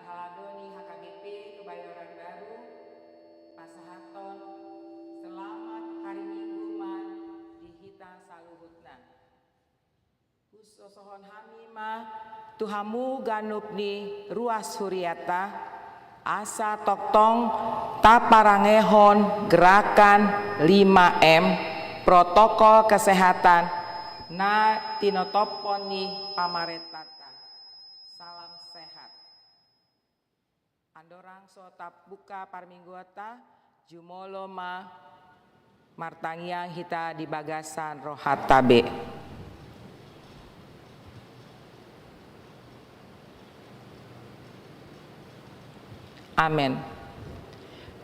Sahaladoni HKBP Kebayoran Baru, Pasahaton, selamat hari Minggu man dihita saluhutna. Kusosohon hamima tuhamu ganupni ruas huriata, asa toktong taparangehon gerakan 5M protokol kesehatan na tinotoponi pamaretata. Salam sehat. Andorang sotap buka parmingguata jumolo ma martangiang hita di bagasan rohat tabe. Amin.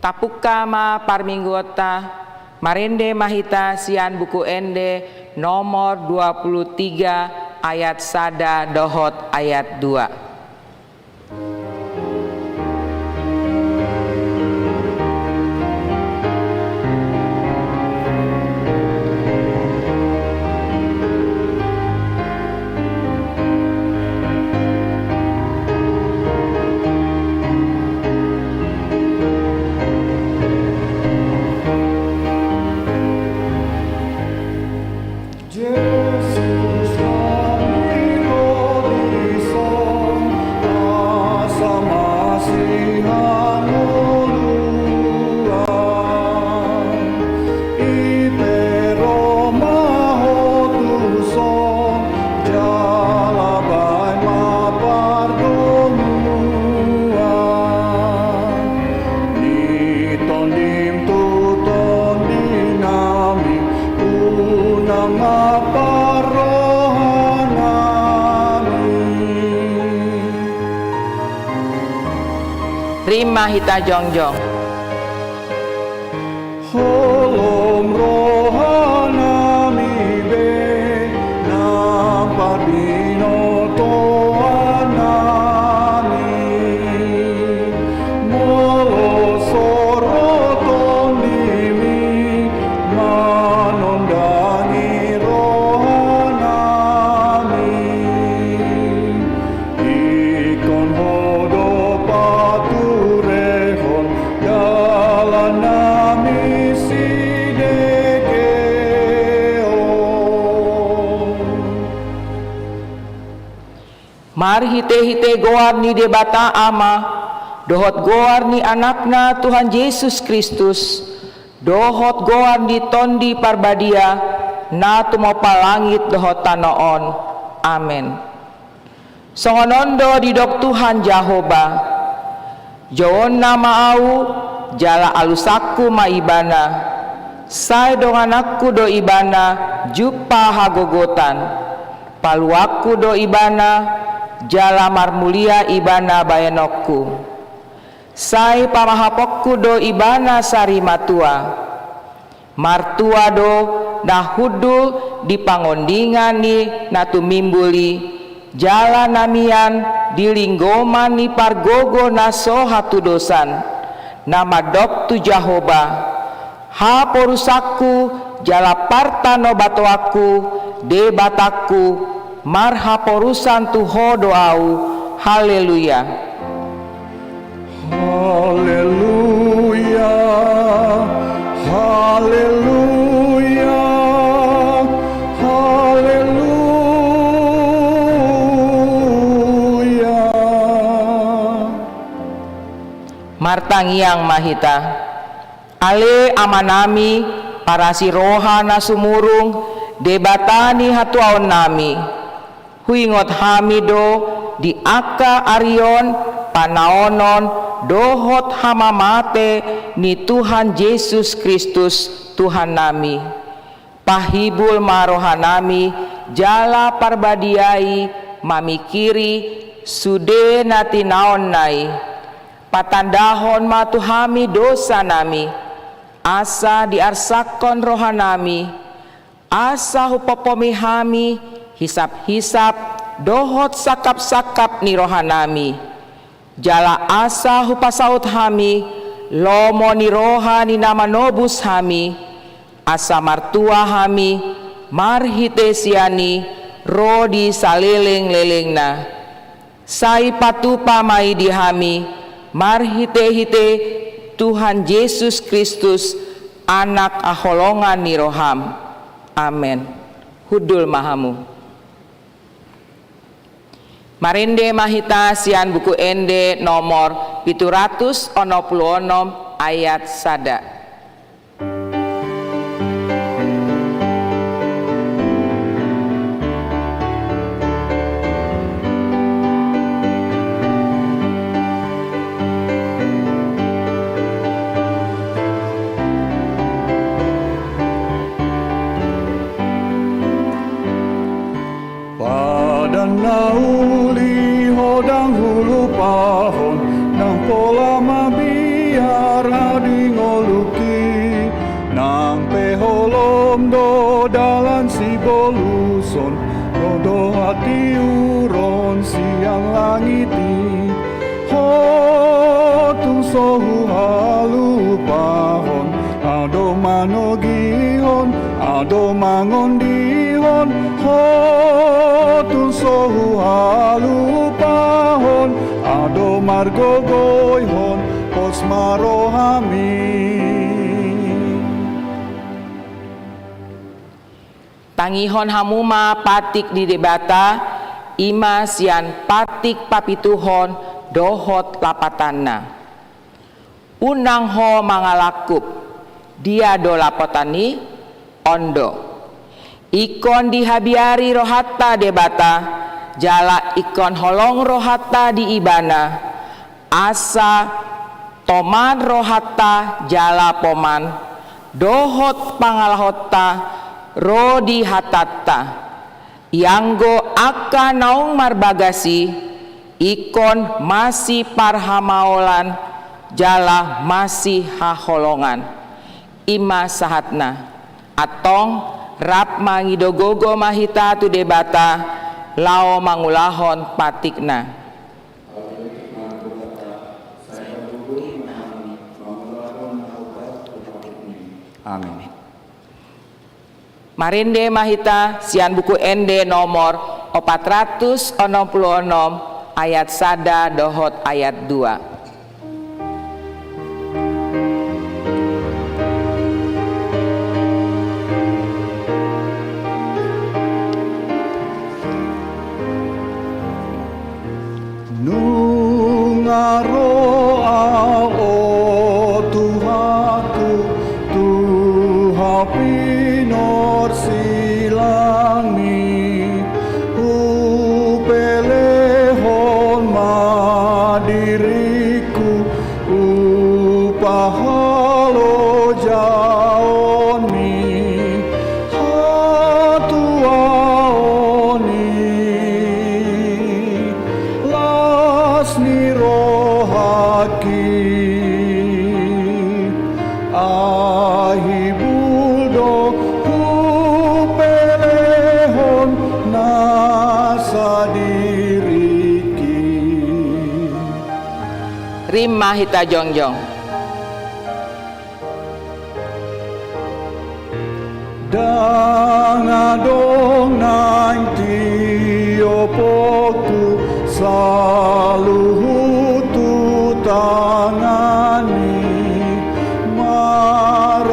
Tapuka ma parmingguata marende mahita sian buku ende nomor 23 ayat sada dohot ayat 2. Rima hita jongjong. Holom rohanami be nampardino toanami molo soroton dimi manondangi rohanami ikon hodo paturehon dalan nami Mari hite-hite goar ni debata ama, dohot goar ni anakna Tuhan Yesus Kristus, dohot goar ni tondi parbadia, na tumopa langit dohot tanoon. Amin. Songonondo di dok Tuhan Jahoba, jawon nama au, jala alusaku maibana, sai dong anakku do ibana, jupa hagogotan, paluaku do ibana, jala marmulia ibana bayanokku, sai pamahapokku do ibana sari matua, martua do nahudul di pangondingan ni natumimbuli, jala namian di linggoman ni pargogo naso hatu dosan, nama dok tu Jahoba, ha porusaku jala partano batoaku, de bataku, marha porusan tuho doau. Haleluya. Haleluya, haleluya, haleluya. Martangiang mahita, ale amanami para si rohana sumurung debatani hatuaon nami, huingot hamido di aka arion panaonon dohot hamamate ni Tuhan Yesus Kristus Tuhan nami, pahibul marohanami jala parbadiai mamikiri sude natinaon nai, patandahon matuhami dosa nami, asa diarsakon rohanami, asa hupopomihami hisap-hisap dohot sakap-sakap ni rohanami, jala asa hupasaut hami lomo ni roha ni nama nobus hami, asa martua hami marhite siani rodi saleleng-lelengna, Sai patupa mai dihami, marhite-hite Tuhan Yesus Kristus, anak aholongan ni roham. Amen. Hudul mahamu. Marende mahita sian buku ende nomor 766 ayat sada. Padan nauli hodang hulu pahon nang pola mabiar hadi ngoluki nang peholom do dalan si boluson do hati uron siang langiti hotung sohu halu pahon ado manogihon ado mangondihon hotun sohu halu pahon ado margo goyhon pos marohami. Tangihon hamuma patik di debata, ima sian patik papituhon dohot lapatanna. Unang ho mangalakup, dia do lapotani, ondo. Ikon dihabiari rohata debata, jala ikon holong rohata di ibana, asa toman rohata jala poman, dohot pangalahota, rodi hatatta, yanggo aka naung marbagasi, ikon masih parhamaolan, jala masih haholongan, ima sahatna, atong rap mangidogogo mahita tu debata, lao mangulahon patikna. Amin. Marende mahita sian buku ende nomor 466 ayat sada dohot ayat 2. Nungaro o Tuhaku, Tuhan pinor silangi, upelehon madiriku, upahalo jaoni, hatuaoni. Ni rohaki ahibuldo kupelehon nasadiriki. Rimah hita jongjong. Dangadong nang tiopoku saluhutu tangani maradiang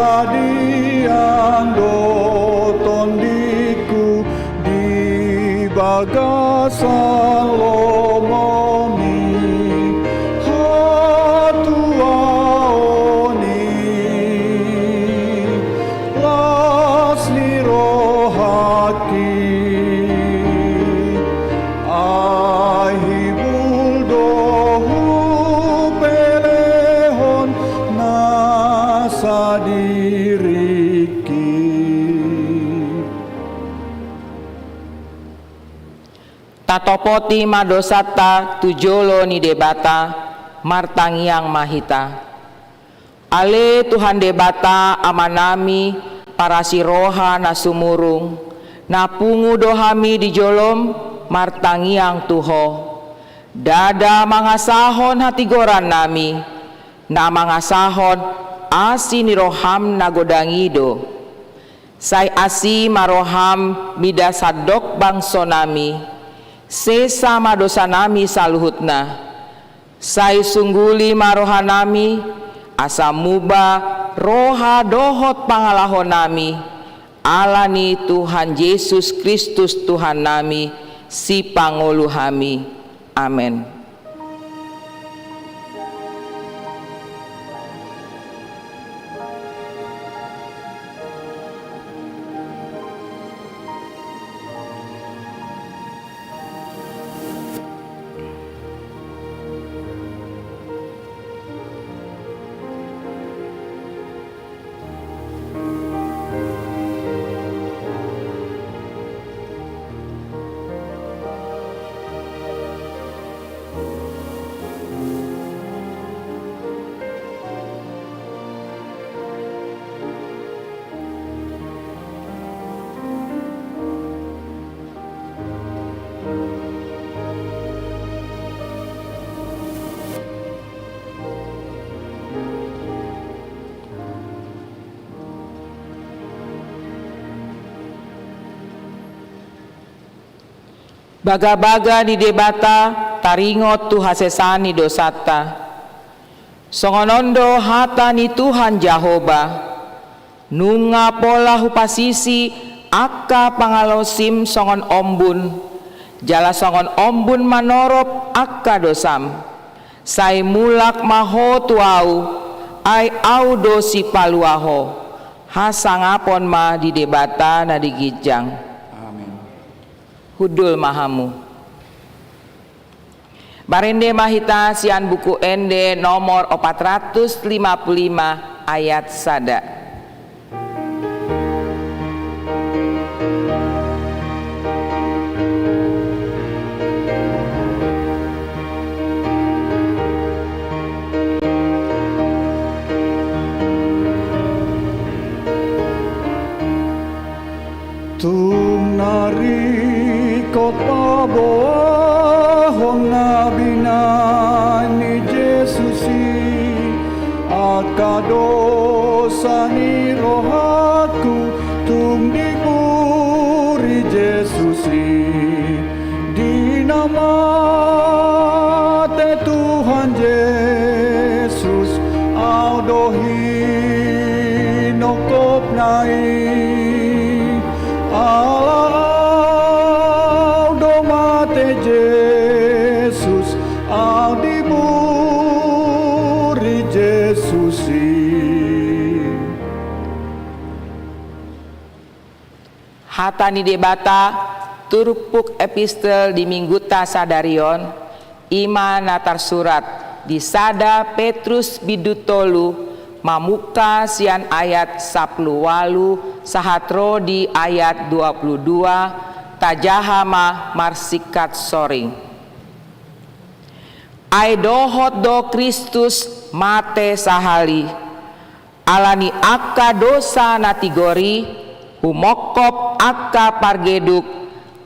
dotondiku di bagasan lomomi hatuaoni lasni rohaki sadiriki. Tatopoti madosata tujolo ni debata, martangiang mahita. Ale Tuhan debata amanami para siroha nasumurung, napungu dohami di jolom martangiang tuho. Dada mangasahon hati goran nami, na mangasahon asi ni roham nagodangido. Sai asi maroham midasadok bangso nami, sesama dosa nami saluhutna, sai sungguli maroha nami, asa muba roha dohot pangalahon nami, alani Tuhan Yesus Kristus Tuhan nami, si pangulu hami. Amen. Baga-baga di debata taringot tu hasesani dosata. Songonondo hata ni Tuhan Jahoba. Nunga pola hupasisi akka pangalosim songon ombun. Jala songon ombun manorop akka dosam. Sai mulak maho tuau ai au dosi paluaho. Hasangapon ma di debata na digijang. Hudul mahamu. Barende mahita sian buku ende nomor 455 ayat sada. Tumnari kota bohong nabina ni Jesusi aka dosa ni rohaku tum diburi Jesusi di nama te Tuhan Yesus au dohi nokop nai Yesus au diburi Jesusi. Hatani debata turpuk epistel di mingguta sadarion ima natar surat di sada Petrus bidutolu mamuka sian ayat 10 sahatro di ayat 22 tajahama marsikat soring. Ai dohot do Kristus mate sahali alani akka dosa natigori humokop akka pargeduk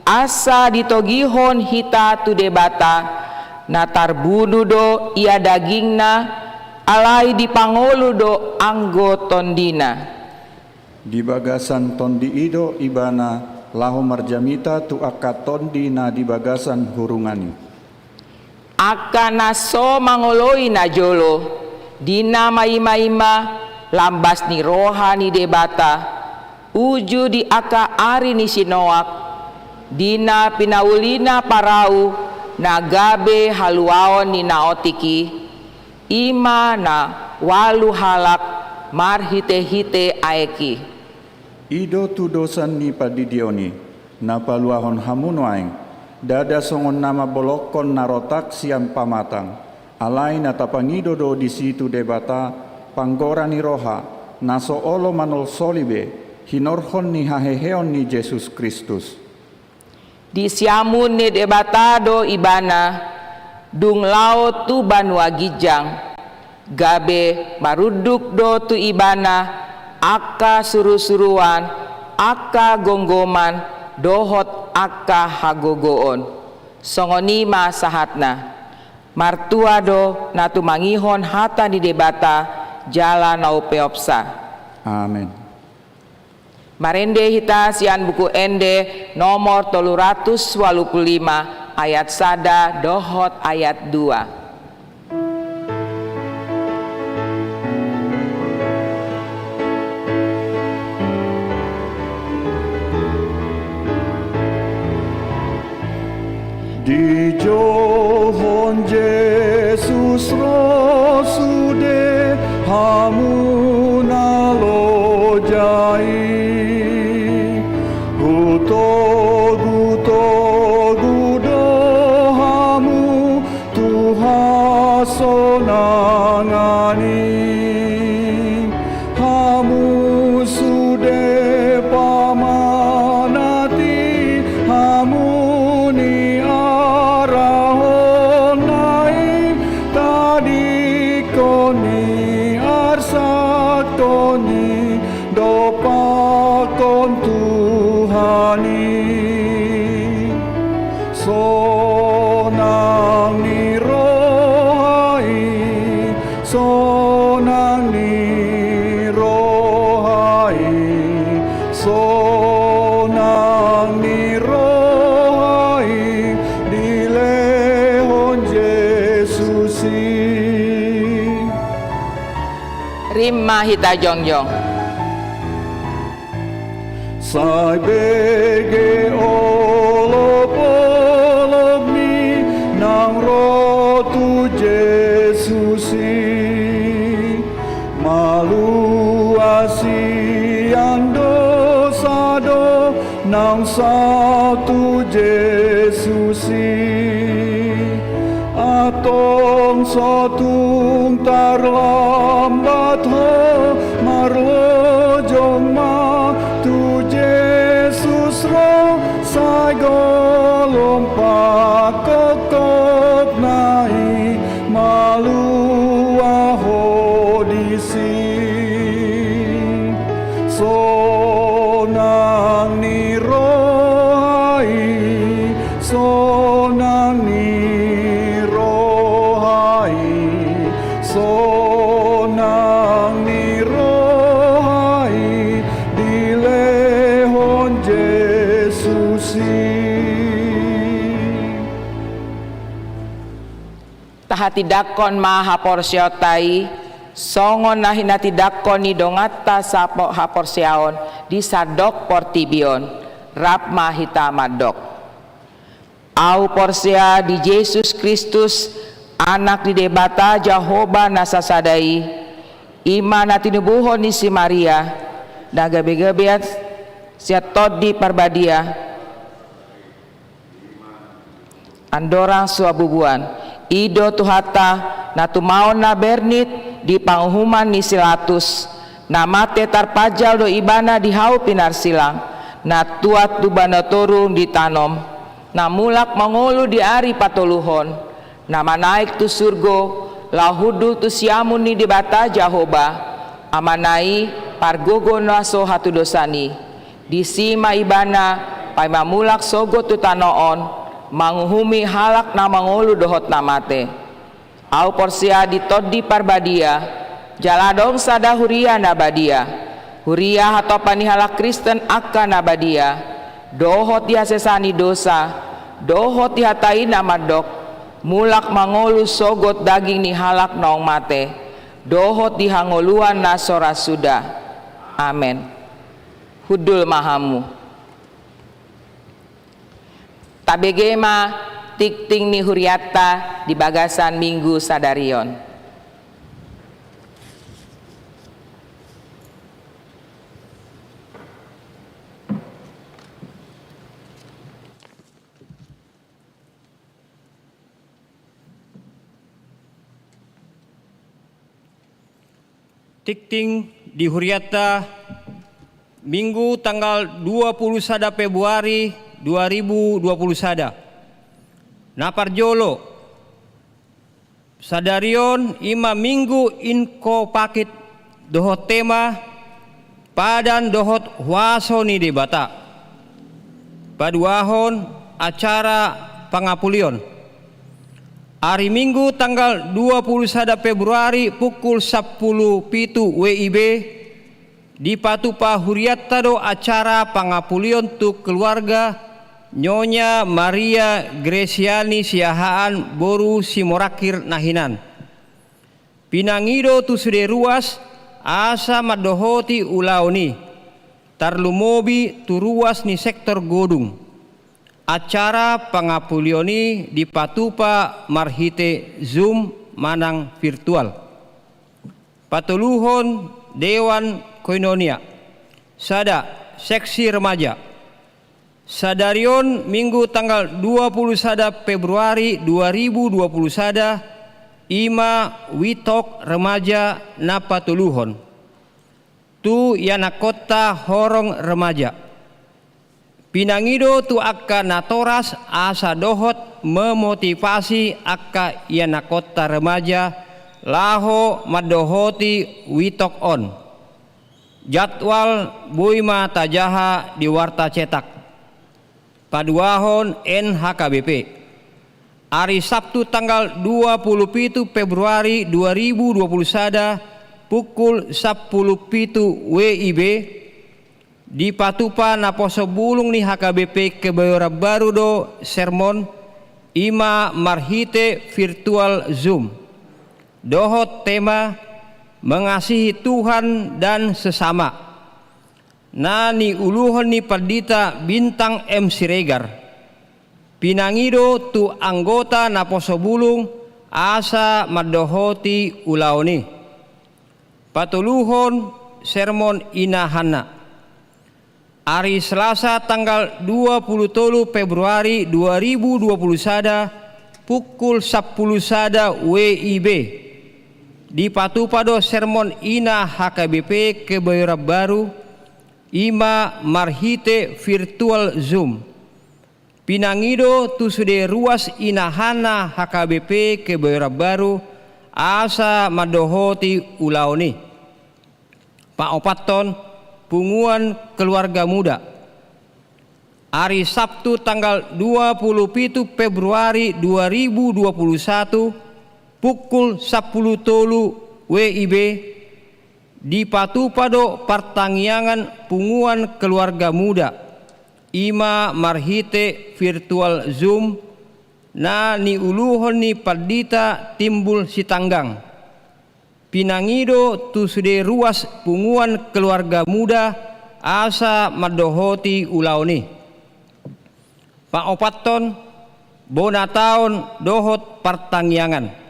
asa ditogihon hita tu debata natar bunuh do ia dagingna alai dipangolu do anggo tondina Di bagasan tondi ido ibana lahu marjamita tu akka tondi na di bagasan hurungani. Akka naso mangoloi na jolo dina maima-ima lambas ni roha ni debata uju di akka ari ni sinoak dina pinaulina parau na gabe haluaon ni naotiki ima na walu halak marhite-hite aeki. Ido tu dosan ni padidioni na paluahon hamunoaing dada songon nama bolokon narotak siam pamatang alai na tapangido do di situ debata panggora ni roha naso olo manol solibe hinorhon ni haheheon ni Yesus Kristus. Di siamun ni debata do ibana dung lao tu banua gijang gabe maruduk do tu ibana akka suru-suruan, akka gonggoman, dohot akka hagogoon. Songonima sahatna. Martua do natu mangihon hata di debata jala nau peopsa. Amin. Marende hita sian buku ende nomor 385 ayat 1 dohot ayat 2. Di johon Yesus rosude hamuna lojai Guto gudohamu tuhasonangani Hamu sude pamanati hamuni arahonai tadi koni arsakoni dopakon Tuhani sonang ni rohai sonang ni rohai sonang ni rohai dilehon Yesusi Rimma hita jongjong. Sai bege olop ni nang rotu Yesusi malu asiando sado nang satu Yesusi atong sotung tarlambat ho marlojong ma tu Yesus ro sai golong pakokop nai malu ahodisi sonang ni rohai sonang ni rohai sonang ni rohai dilehon Yesusi Tahati dakon maha porsiotai songon nahinati dakon ni dongata sapo haporsiaon di sadok portibion rap mahita madok au porsia di Yesus Kristus anak di debata Jehovah nasasadai iman atinubuhon ni si Maria nagabe-gabeat siat todi parbadia andorang suabubuan ido tuhata na tumaon na bernit di panghuman ni silatus na mate tarpajal do ibana di hau pinar silang na tuat dubana turung di tanom na mulak mangolu di ari patuluhon na manaik tu surgo lahudu tu siamun ni di bata Jehovah amanai pargogo naso hatu dosani di sima ibana pai mamulak sogo tu tanoon manguhumi halak na mangolu dohot namate au porsia ditodi parbadia jaladong sada huria nabadia huria hatopani halak Kristen akan nabadia dohot dia sesani dosa dohot dihatai namadok mulak mangolu sogot daging ni halak naong mate dohot dihangoluan na sora suda amen hudul mahamu tabegema tikting ni huriata di bagasan Minggu Sadarion. Tikting di huriata Minggu tanggal 21 Februari 2021 Naparjolo Sadarion ima minggu inko pakit dohot tema padan dohot waso ni debata paduahon acara pangapulion hari Minggu tanggal 21 Februari pukul 10 pitu WIB di Patupa Huriata do acara pangapulion tu keluarga Nyonya Maria Gresiani Siahaan Boru Simorakir Nahinan. Pinangido tu sude ruas asa madohoti ulaoni. Tarlumobi tu ruas ni sektor Godung. Acara pangapulioni di Patupa Marhite Zoom manang virtual. Patuluhon Dewan Koinonia. Sada seksi remaja. Sadarion Minggu tanggal 21 Februari 2021 ima witok remaja na patuluhon. Tu yana kota horong remaja. Pinangido tu akka natoras asa dohot memotivasi akka yana kota remaja laho madohoti witok on. Jadwal buima tajaha di warta cetak. Paduahon NHKBP. Hari Sabtu tanggal 27 Februari 2021 pukul 10.07 WIB di Patupa naposo bulung ni HKBP Kebayoran Baru do sermon ima marhite virtual Zoom. Dohot tema mengasihi Tuhan dan sesama. Nani uluhon ni Perdita Bintang M. Siregar. Pinangido tu anggota naposo bulung asa madohoti ulaoni. Patuluhon sermon inahana. Hari Selasa tanggal 27 Februari 2021 pukul 10.00 WIB di Patupado sermon ina HKBP Kebayoran Baru ima marhite virtual Zoom. Pinangido tu sude ruas inahana HKBP Kebayoran Baru asa madohoti ulaoni. Paopaton punguan keluarga muda. Hari Sabtu tanggal 27 Februari 2021 pukul 10.03 WIB di Patupado Pertangyangan Punguan Keluarga Muda ima marhite virtual Zoom na ni uluhon ni Perdita Timbul Sitanggang. Pinangido tu sude ruas punguan keluarga muda asa madohoti ulaoni. Paopaton bona taon dohot Pertangyangan.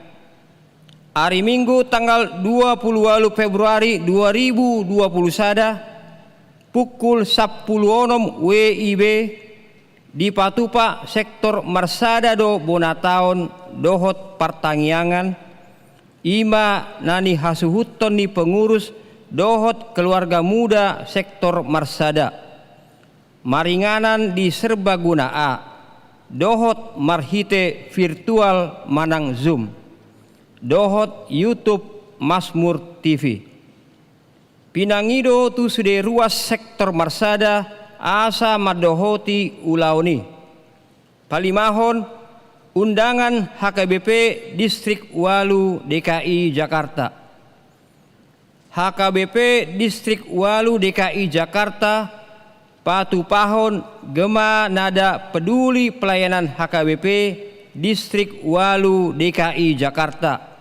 Hari Minggu tanggal 28 Februari 2021 pukul 10.06 WIB di Patupa sektor Marsada do Bonataon dohot Pertangyangan ima nani hasuhuton ni pengurus dohot keluarga muda sektor Marsada. Maringanan di Serbaguna A dohot marhite virtual manang Zoom. Dohot YouTube Mazmur TV. Pinangido tu sude ruas sektor Marsada asa madohoti ulaoni. Palimahon undangan HKBP Distrik Walu DKI Jakarta. HKBP Distrik Walu DKI Jakarta patupahon gema nada peduli pelayanan HKBP Distrik Walu DKI Jakarta.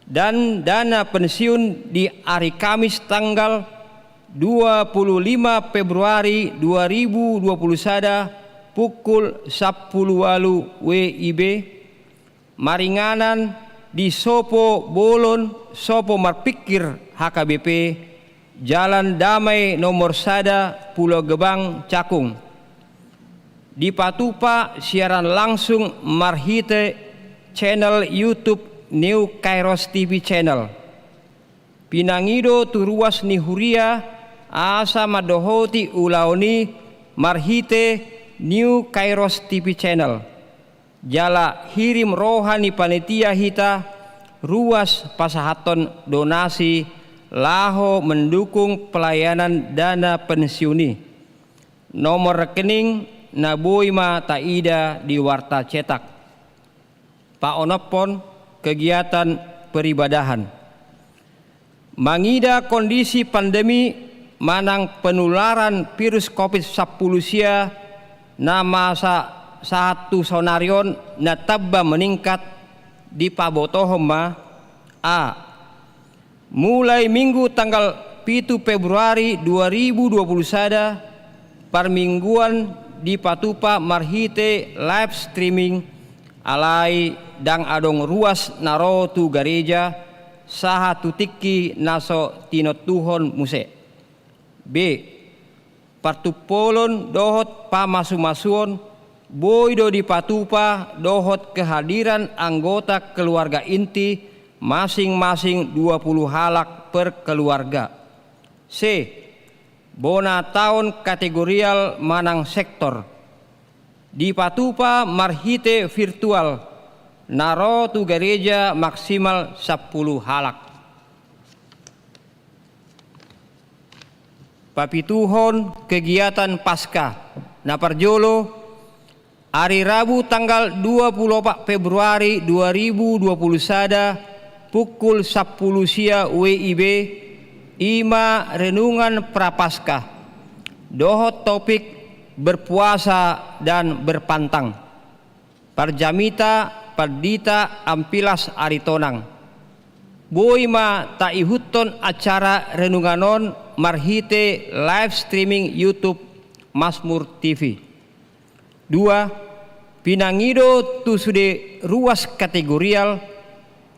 Dan dana pensiun di hari Kamis tanggal 25 Februari 2021 pukul 10.00 WIB maringanan di Sopo Bolon Sopo Marpikir HKBP Jalan Damai nomor 1 Pulau Gebang Cakung. Di Patupa siaran langsung marhite channel YouTube New Kairos TV channel. Pinangido tu ruas ni huria asa madohoti ulaoni marhite New Kairos TV channel. Jala hirim rohani panitia hita ruas pasahaton donasi laho mendukung pelayanan dana pensiuni. Nomor rekening Naboima Taida di warta cetak. Pak Onopon kegiatan peribadahan. Mangida kondisi pandemi manang penularan virus COVID-19 na masa satu sonarion na tabba meningkat di pabotohom ma a mulai Minggu tanggal 7 Februari 2021 permingguan di patupa marhite live streaming alai dang adong ruas naro tu gereja saha tutiki naso tinotuhon muse. B. Partupolon dohot pamasu-masuon boydo di patupa dohot kehadiran anggota keluarga inti masing-masing 20 halak per keluarga. C. Bona tahun kategorial manang sektor di patupa marhite virtual naro tu gereja maksimal 10 halak. Papituhon kegiatan Paskah na parjolo hari Rabu tanggal 24 Februari 2021 pukul 10 sia WIB ima renungan prapaskah dohot topik berpuasa dan berpantang parjamita pardita ampilas aritonang boima ta ihuton acara renunganon marhite live streaming YouTube Mazmur TV. 2. Pinangido tu sude ruas kategorial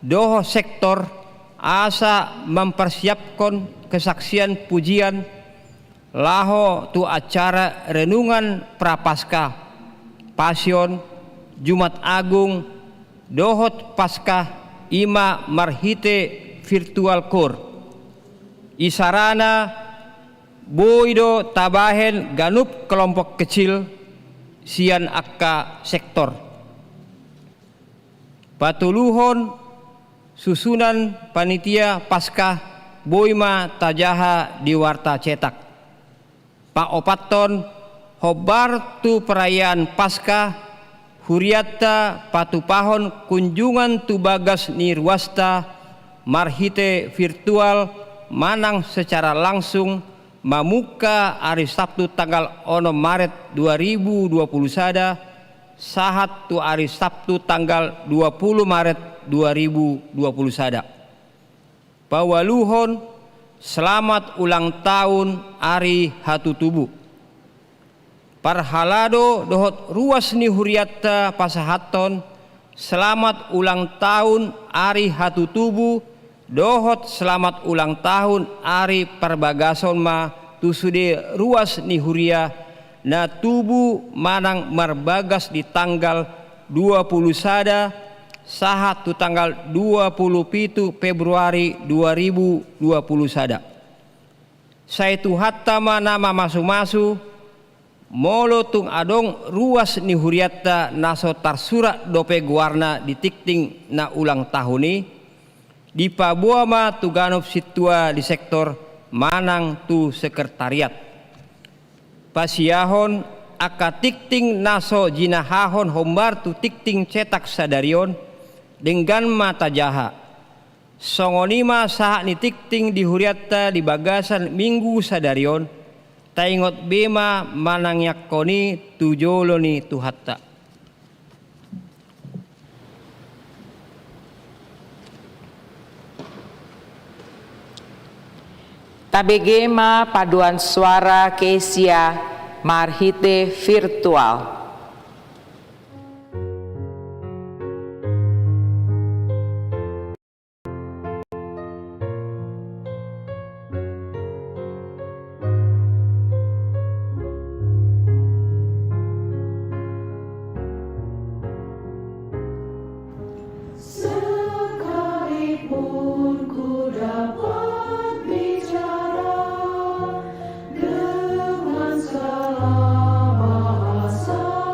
doho sektor asa mempersiapkan kesaksian pujian laho tu acara renungan prapaskah pasion Jumat Agung dohot Paskah ima marhite virtual core isarana boydo tabahen ganup kelompok kecil sian akka sektor patuluhon susunan panitia Paskah boima tajaha di warta cetak Pak Opaton hobar tu perayaan Paskah huriatta patupahon kunjungan tu bagas nirwasta marhite virtual manang secara langsung mamuka hari Sabtu tanggal 6 Maret 2021 sahat tu hari Sabtu tanggal 20 Maret 2021. Pawaluhon selamat ulang tahun Ari Hatutubu. Parhalado dohot ruas ni huriatta pasahaton selamat ulang tahun Ari Hatutubu dohot selamat ulang tahun Ari Parbagason ma tusude ruas ni huria na tubu manang marbagas di tanggal 20 sada sahat tu tanggal 27 Februari 2020 sada. Saitu hatta nama masu-masu molo tung adong ruas ni huriatta naso tarsura dope guarna di tikting na ulang tahuni di pabuama tu ganop situa di sektor manang tu sekretariat pasiahon aka tikting naso jinahahon hombar tu tikting cetak sadarion dengan mata jaha songonima saat ni tikting di huriatta di bagasan minggu sadarion taingot bema manang yakoni tujolo ni tuhatta. Tabegema paduan suara Kesia marhite virtual. Sekalipun ku dapat bicara dengan segala bahasa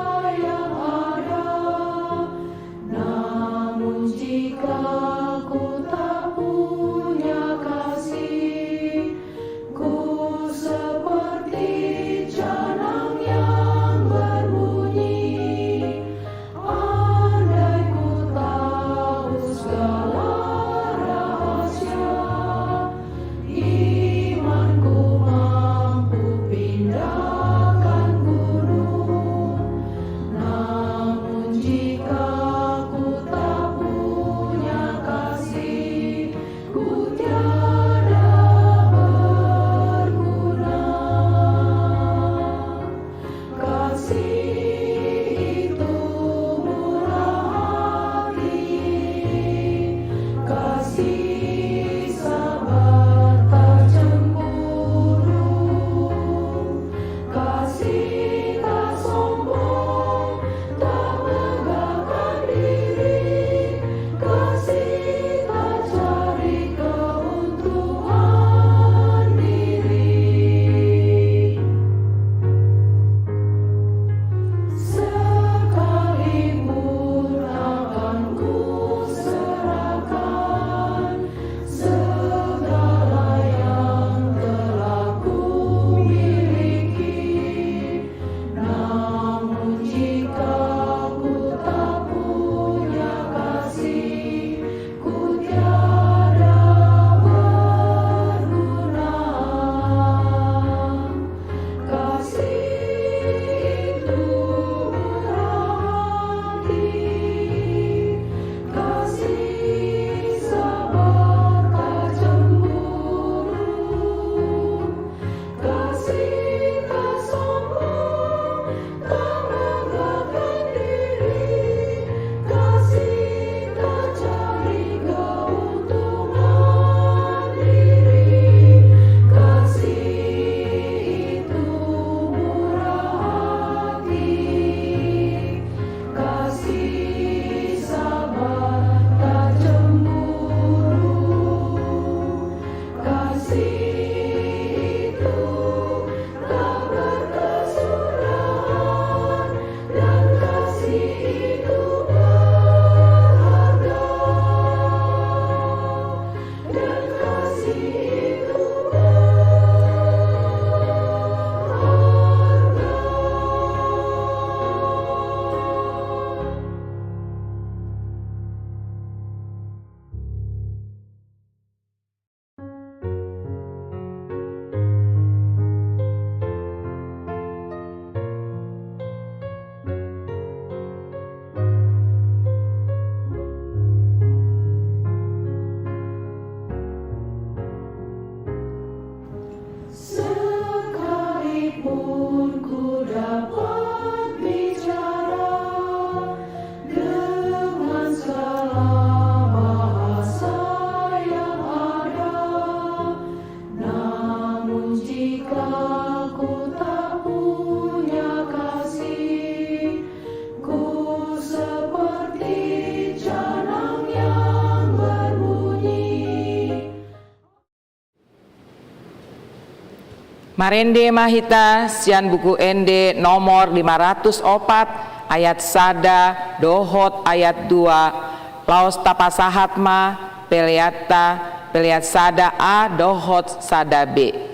Marende mahita sian buku ende nomor 504 ayat sada dohot ayat 2 laos tapasahat ma peleat sada a dohot sada b.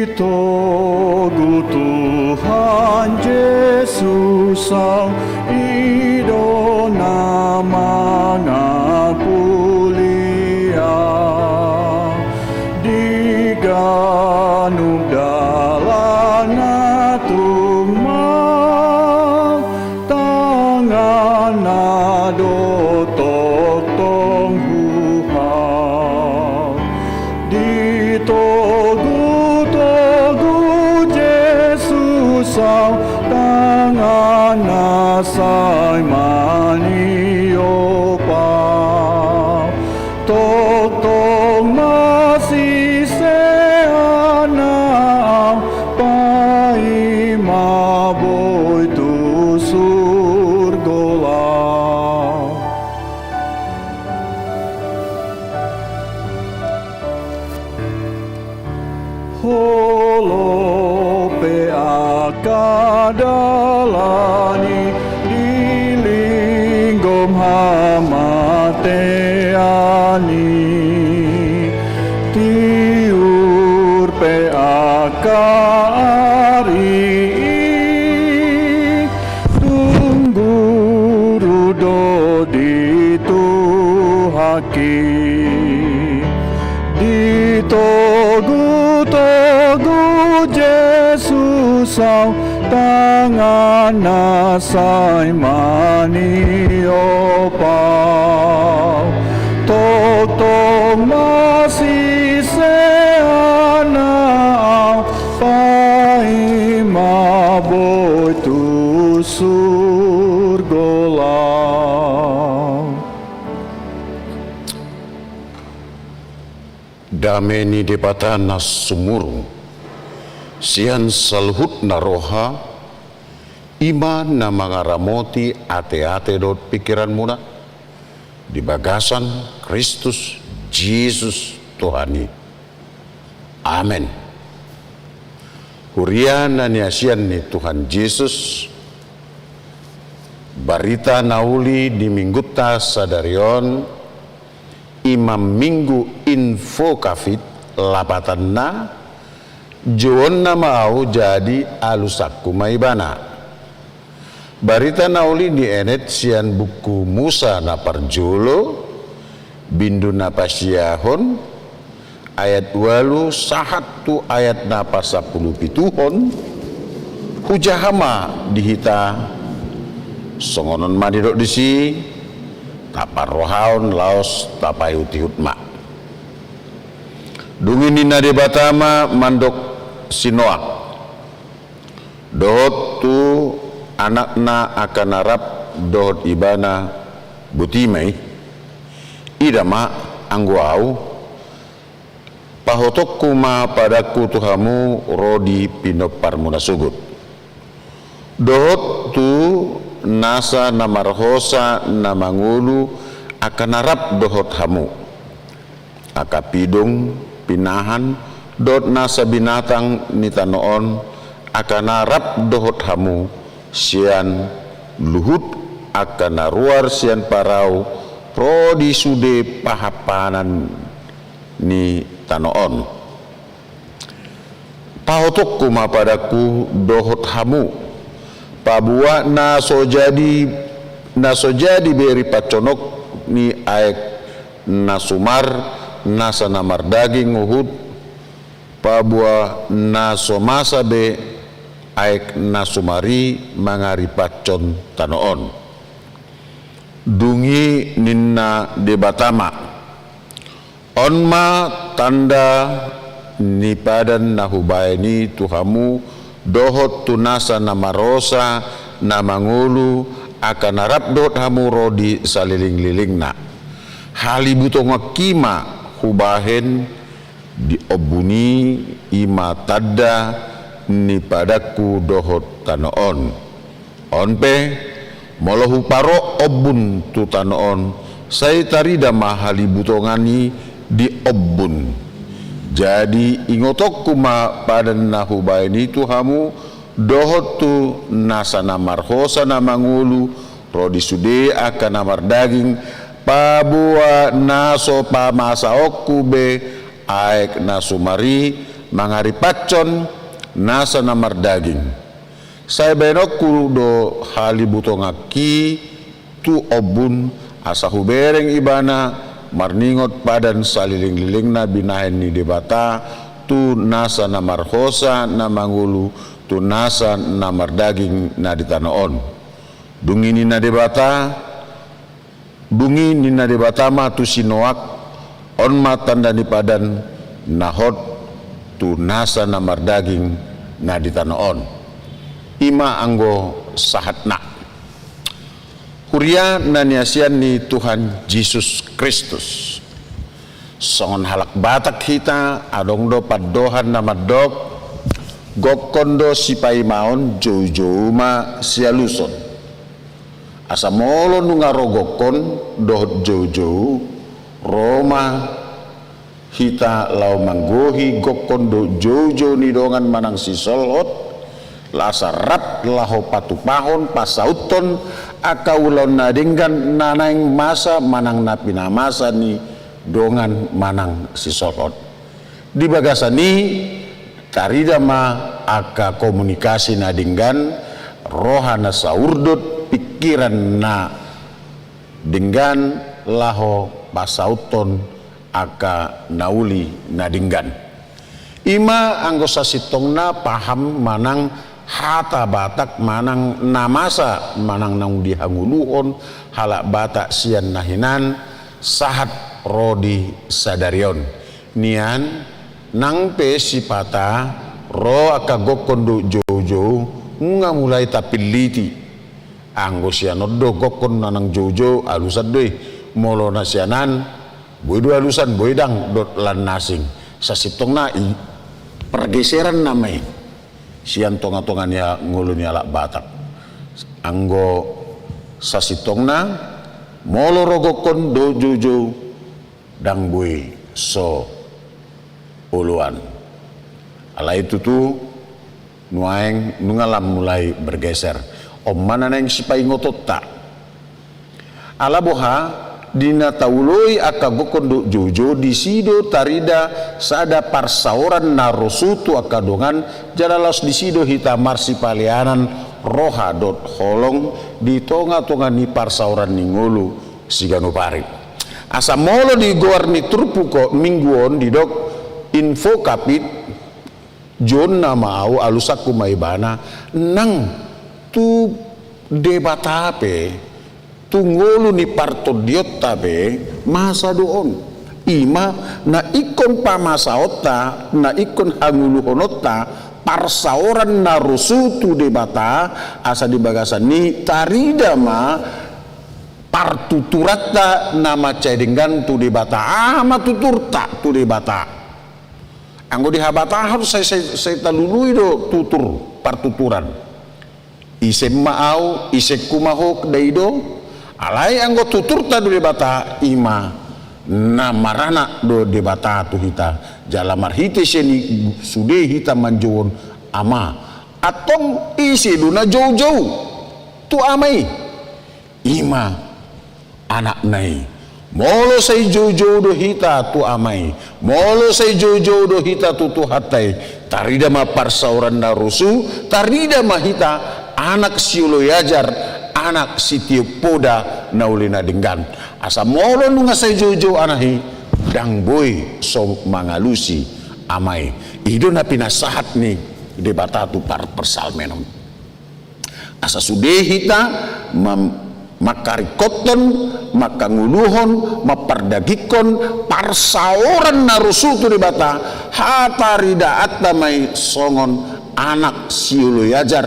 Ditogu Tuhan Yesus sang ido nama ngapulia diganu dalana tumang tangan do tok tong huha ditogu sang tangan nasai maniopa tok tong masih seana pai maboy tu surgola holo pe kadalani dilinggom hamateani tiur pe akari tunggu rudo dituhaki ditogu Yesus sang tangan nasai maniopa tok tok masih seana pai maboy tu surgola. Dameni depatana sumurung sian salhut naroha iman na mangaramoti ate-ate dot pikiran muna di bagasan Kristus Jesus Tuhani. Amen. Hurian na niasian ni Tuhan Yesus barita nauli di mingguta sadarion imam minggu info kafit lapatan na Juon na mau jadi alusaku maibana. Barita nauli di enet sian buku Musa na parjulo bindu na pasiahon ayat 8 sahatu ayat na pasapuluh pituhon hujahama dihita songonon madidok disi tapar rohaon laos tapai utihutma dungin nina debatama mandok Sinoak dohot tu anakna akan narap dohot ibana butimai idama angguau pahotok kuma padaku tuhamu rodi pinopar munasugut dohot tu nasa namarhosa namangulu akan narap dohot hamu akapidung pinahan dot nasa binatang nitanoon akan narap dohot hamu sian luhut akan naruar sian parau rodi sude pahapanan ni tanoon pahotok kuma padaku dohot hamu pabua na so jadi beri paconok ni aek nasumar nasa namar daging uhud pabua naso masa be aek nasumari mangari pacon tanoon dungi ninna debatama onma tanda ni padan nahubaini tuhamu dohot tunasa namarosa namangulu akan narap dohot hamu rodi saliling-lilingna halibutonga kima hubahen diobuni ima tadda ni padaku dohot tanoon onpe molahu paro obun tu tanoon saya tarida mahali butongani di obun jadi ingotokku ma padan nahubain itu hamu dohot tu nasa namarhosa namangulu rodi sude akan namar daging pabua naso pamasaokku be aek nasumari mangari pacon nasa namar daging saya benokku do halibutongaki tu obun asa hubereng ibana marningot padan saliling-liling na binahen ni debata tu nasa namar hosa namangulu tu nasa namar daging na ditanoon dungi ni na debata ma tu sinoak on ma tanda ni padan nahot tu nasa namar daging na ditanoon ima anggo sahatna huria naniasian ni Tuhan Yesus Kristus songon halak batak hita adong do padohan namadok gokondo sipai maon jauh-jauh ma sialuson asa molo nunga rogokon dohot jauh-jauh Roma hita lau manggohi gokondo jauh-jauh ni dongan manang sisolot lasa rap laho patupahon pasauton akaulon nadinggan nanang masa manang napina masa ni dongan manang sisolot di bagasani tarida ma aka komunikasi nadinggan rohana saurdut pikiran na dinggan laho pasauton aka nauli nadinggan ima anggo sasitongna paham manang hata batak manang namasa manang nang dihanguluhon halak batak sian nahinan sahat rodi sadarion nian nang pe sipata ro aka gokondo jojo nga mulai tapiliti anggo sianoddo gokon nanang jojo alusad doy molo nasianan boy do alusan boy dang dot lan nasing sasitong na pergeseran namai sian tonga-tongan ya ngulun ya lak batak anggo sasitong na molo rogokon do jojo dang boy so uluan ala itu tu nuaeng nungalam mulai bergeser om mana neng sipai ngotot tak ala boha dina tauloi aka gokondo jojo di sido tarida sada parsauran narosutu aka dongan jalalos di sido hita marsi palianan roha dot holong di tonga-tonga ni parsauran ni ngulu sigano pari asa molo di goar ni turpuko mingguon di dok info kapit jon na mau alusaku maibana nang tu debatape tunggulu ni parto diot tabe masa doon ima na ikon pamasaota na ikon hanguluhonota parsaoran na rusutu debata asa di bagasan ni tarida ma partuturata nama cedenggan tu debata ama tuturta tu debata anggo di habata harus saya talului do tutur partuturan isem maau isek kumahok daido alai anggo tutur ta do debata ima namarana do debata tu hita jalamar hite seni sude hita manjowon ama atong isi duna jauh-jauh tu amai ima anak nai molo say jauh-jauh do hita tu amai molo say jauh-jauh do hita tu hatai tarida ma parsauran na rusu tarida ma hita anak siulo yajar anak sitiup poda naulina dinggan asa molo nunga say jojo anahi dang boy so mangalusi amai ido na pinasahat ni debatatu persalmenom asa sude hita makarikoton makanguluhon mapardagikon parsaoran narusutu debata hatarida atamai songon anak siulo yajar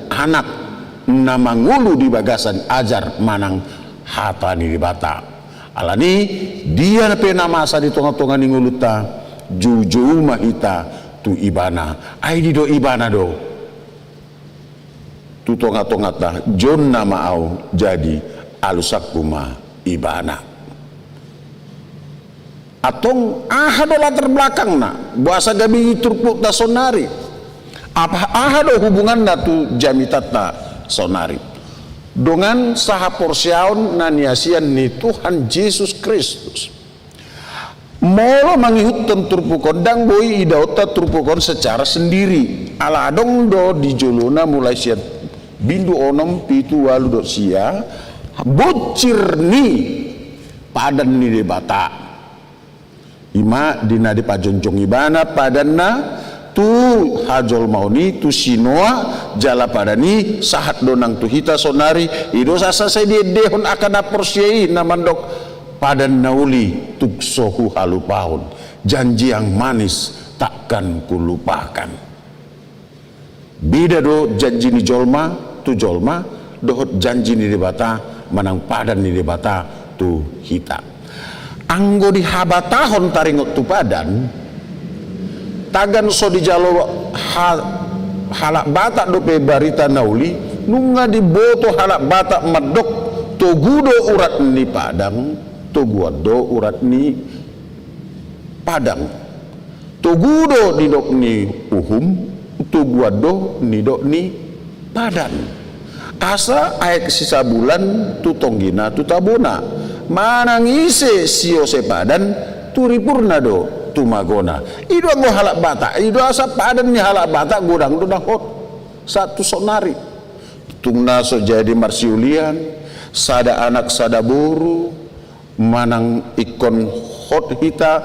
anak namangulu di bagasan ajar manang hata ni dibata alani dia na penamasa di tonga-tonga ni nguluta jauh-jauh mahita tu ibana. Ai di do ibana do. Tu tonga-tongata jon nama au jadi alusak kuma ibana. Atong aha do latar belakang na bahasa gabi turpuk ta sonari. Apa aha do hubungan na tu jamitat na sonari. Dengan saha porsiaon na niasian ni Tuhan Yesus Kristus. Molo mangihut turpukon dang boi idauta turpukon secara sendiri. Ala dong do di jolona mulai siat bindu onom pitu walu do sia bocir ni padan ni debata ima dina di pajonjong ibana padanna tu hajol mauni tu sinoa jala padani sahat donang tu hita sonari ido sasa saya dehon akan aporsiai namandok padan nauli tuk sohu halupahun janji yang manis takkan kulupakan. Bida do janji ni jolma tu jolma dohot janji ni debata manang padan ni debata tu hita. Anggo di habatahon taringot tu padan tagan so di jalo halak batak do pe barita nauli nunga di boto halak batak medok togudo urat ni padang toguado urat ni padang togudo di dok ni uhum toguado ni dok ni padan asa aek sisa bulan tu tonggina tu tabona manangise sio sepadan turipurna do tumagona ido anggo halak batak ido asa padan ni halak batak godang do hot satu sonari tungna so jadi marsiulian sada anak sada buru manang ikon hot hita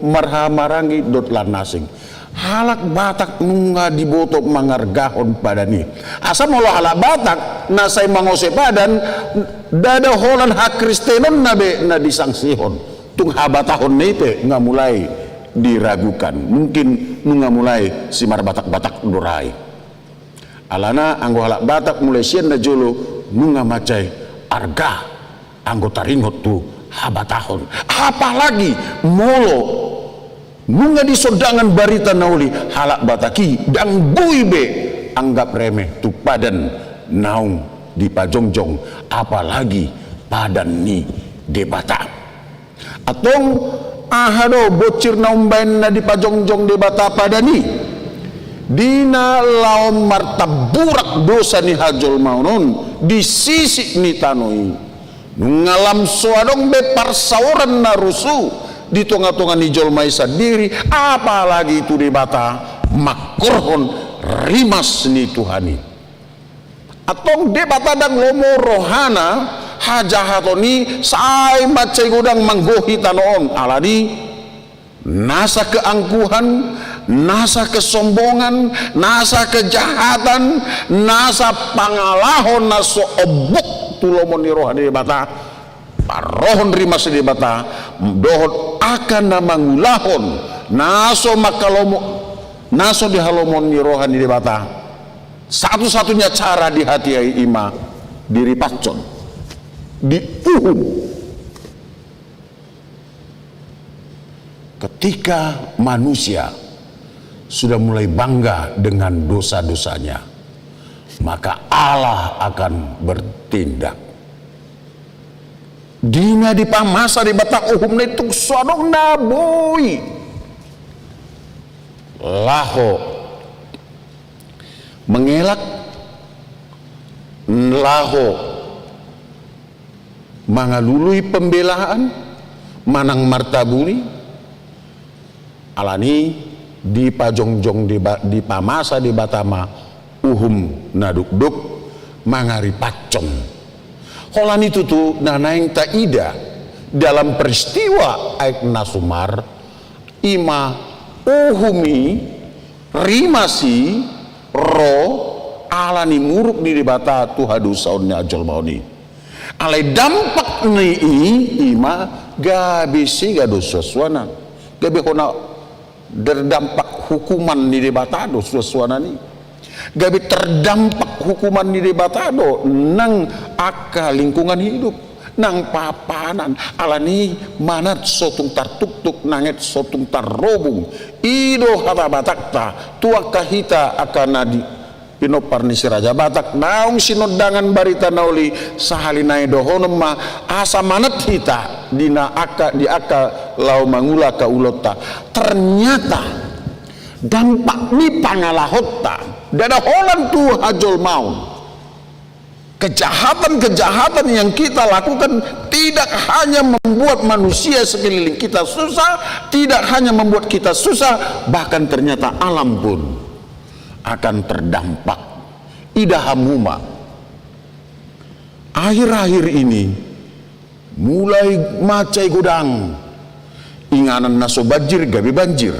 marhamarangi dot lanasing halak batak nunga dibotok mangargahon padani asa molo halak batak nasai mangose padan dada holan hak kristenon nabe na disangsihon tung habatahon nete nga mulai diragukan mungkin nunga mulai simar batak-batak durai alana anggo halak batak mulai sian na jolo nunga macai arga anggota ringot tu habatahon apalagi molo nunga di sodangan barita nauli halak bataki dang buibe anggap remeh tu padan naung di pajongjong apalagi padan ni debata atong ahado bocir naung bain na di pajongjong debata padani dina laom martaburak dosa ni hajol maunon di sisi ni tanoi nungalam soadong be parsaoran na rusu di tonga-tonga ni jolmai sadiri apalagi itu debata makorhon rimas ni Tuhani atong debata dang lomo rohana hajahatoni sai macai godang manggohi tanoon aladi nasa keangkuhan nasa kesombongan nasa kejahatan nasa pangalahon naso obuk tulomon ni rohani debata parohon rimas debata dohot akan namangulahon naso makalomo naso dihalomon ni rohani debata satu-satunya cara di hati ima diri pacon di ketika manusia sudah mulai bangga dengan dosa-dosanya maka Allah akan bertindak dina di pamasa di batak uhum na ituk sodong naboy laho mengelak laho mangalului pembelaan manang martabuli alani di pajongjong di pamasa di batama uhum naduk-duk mangari pacon holan itu tuh nanaing taida dalam peristiwa aik nasumar ima uhumi rimasi ro alani muruk di debata tuhadu saunnya ajol mauni alai dampak ni ima gabi siga dosaswana gabi hona terdampak hukuman di debata dosaswana ni gabi terdampak hukuman di debatado nang aka lingkungan hidup nang papanan alani manat sotung tartuktuk nanget sotung tarrobung ido hata batakta tuak kahita akan nadi pinopar ni si Raja Batak naung sinodangan barita nauli sahalinai dohonom ma asa manat hita dina aka di aka lau mangula ka ulota ternyata dampak ni pangalahota dada holan tu hajol maun. Kejahatan-kejahatan yang kita lakukan tidak hanya membuat manusia sekeliling kita susah, tidak hanya membuat kita susah, bahkan ternyata alam pun akan terdampak. Ida hamuma. Akhir-akhir ini mulai macai gudang, inganan naso banjir gabi banjir.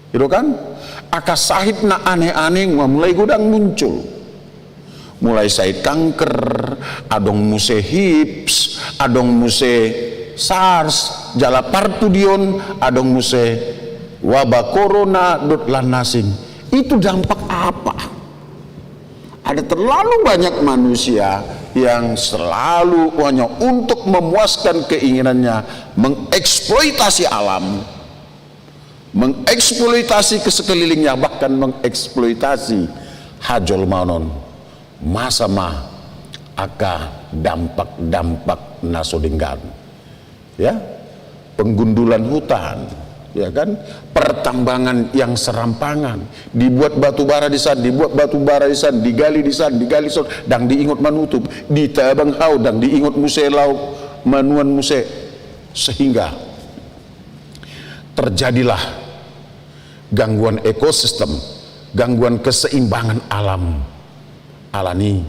Itu kan? Akasahit na aneh-aneh mulai gudang muncul. Mulai sait kanker, adong muse hips, adong muse SARS, jala partudion, adong muse wabah corona, dot lanasing. Itu dampak apa? Ada terlalu banyak manusia yang selalu hanya untuk memuaskan keinginannya mengeksploitasi alam, mengeksploitasi kesekelilingnya, bahkan mengeksploitasi hajol manon. Masa mah aka dampak-dampak nasodinggan, ya, penggundulan hutan, ya kan, pertambangan yang serampangan, dibuat batu bara di sana, dibuat batu bara di sana, digali di sana, digali di sana, dang diingot manutup, ditabang hau, dang diingot muse lau, manuan muse, sehingga terjadilah gangguan ekosistem, gangguan keseimbangan alam. Alani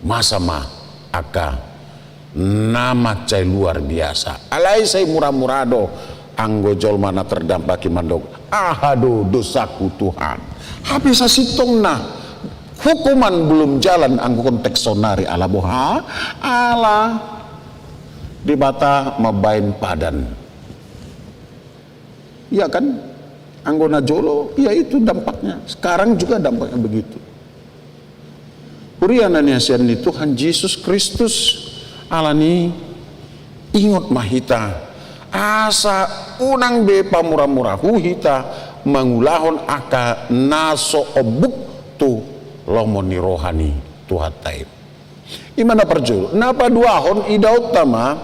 masa mah aka nama cai luar biasa alai saya murah-murado anggo jol mana terdampak mandok ahado dosaku Tuhan habis sitong na hukuman belum jalan anggo konteks sonari ala boha ala di bata mabain padan, iya kan, anggo na jolo, ya itu dampaknya sekarang juga dampaknya begitu. Urianan yasian ni Tuhan Yesus Kristus alani ingot mahita asa unang be pamurah-murah hita mangulahon aka naso obuk tu lomoni rohani Tuhan taib. Imana perjul napa duahon ida utama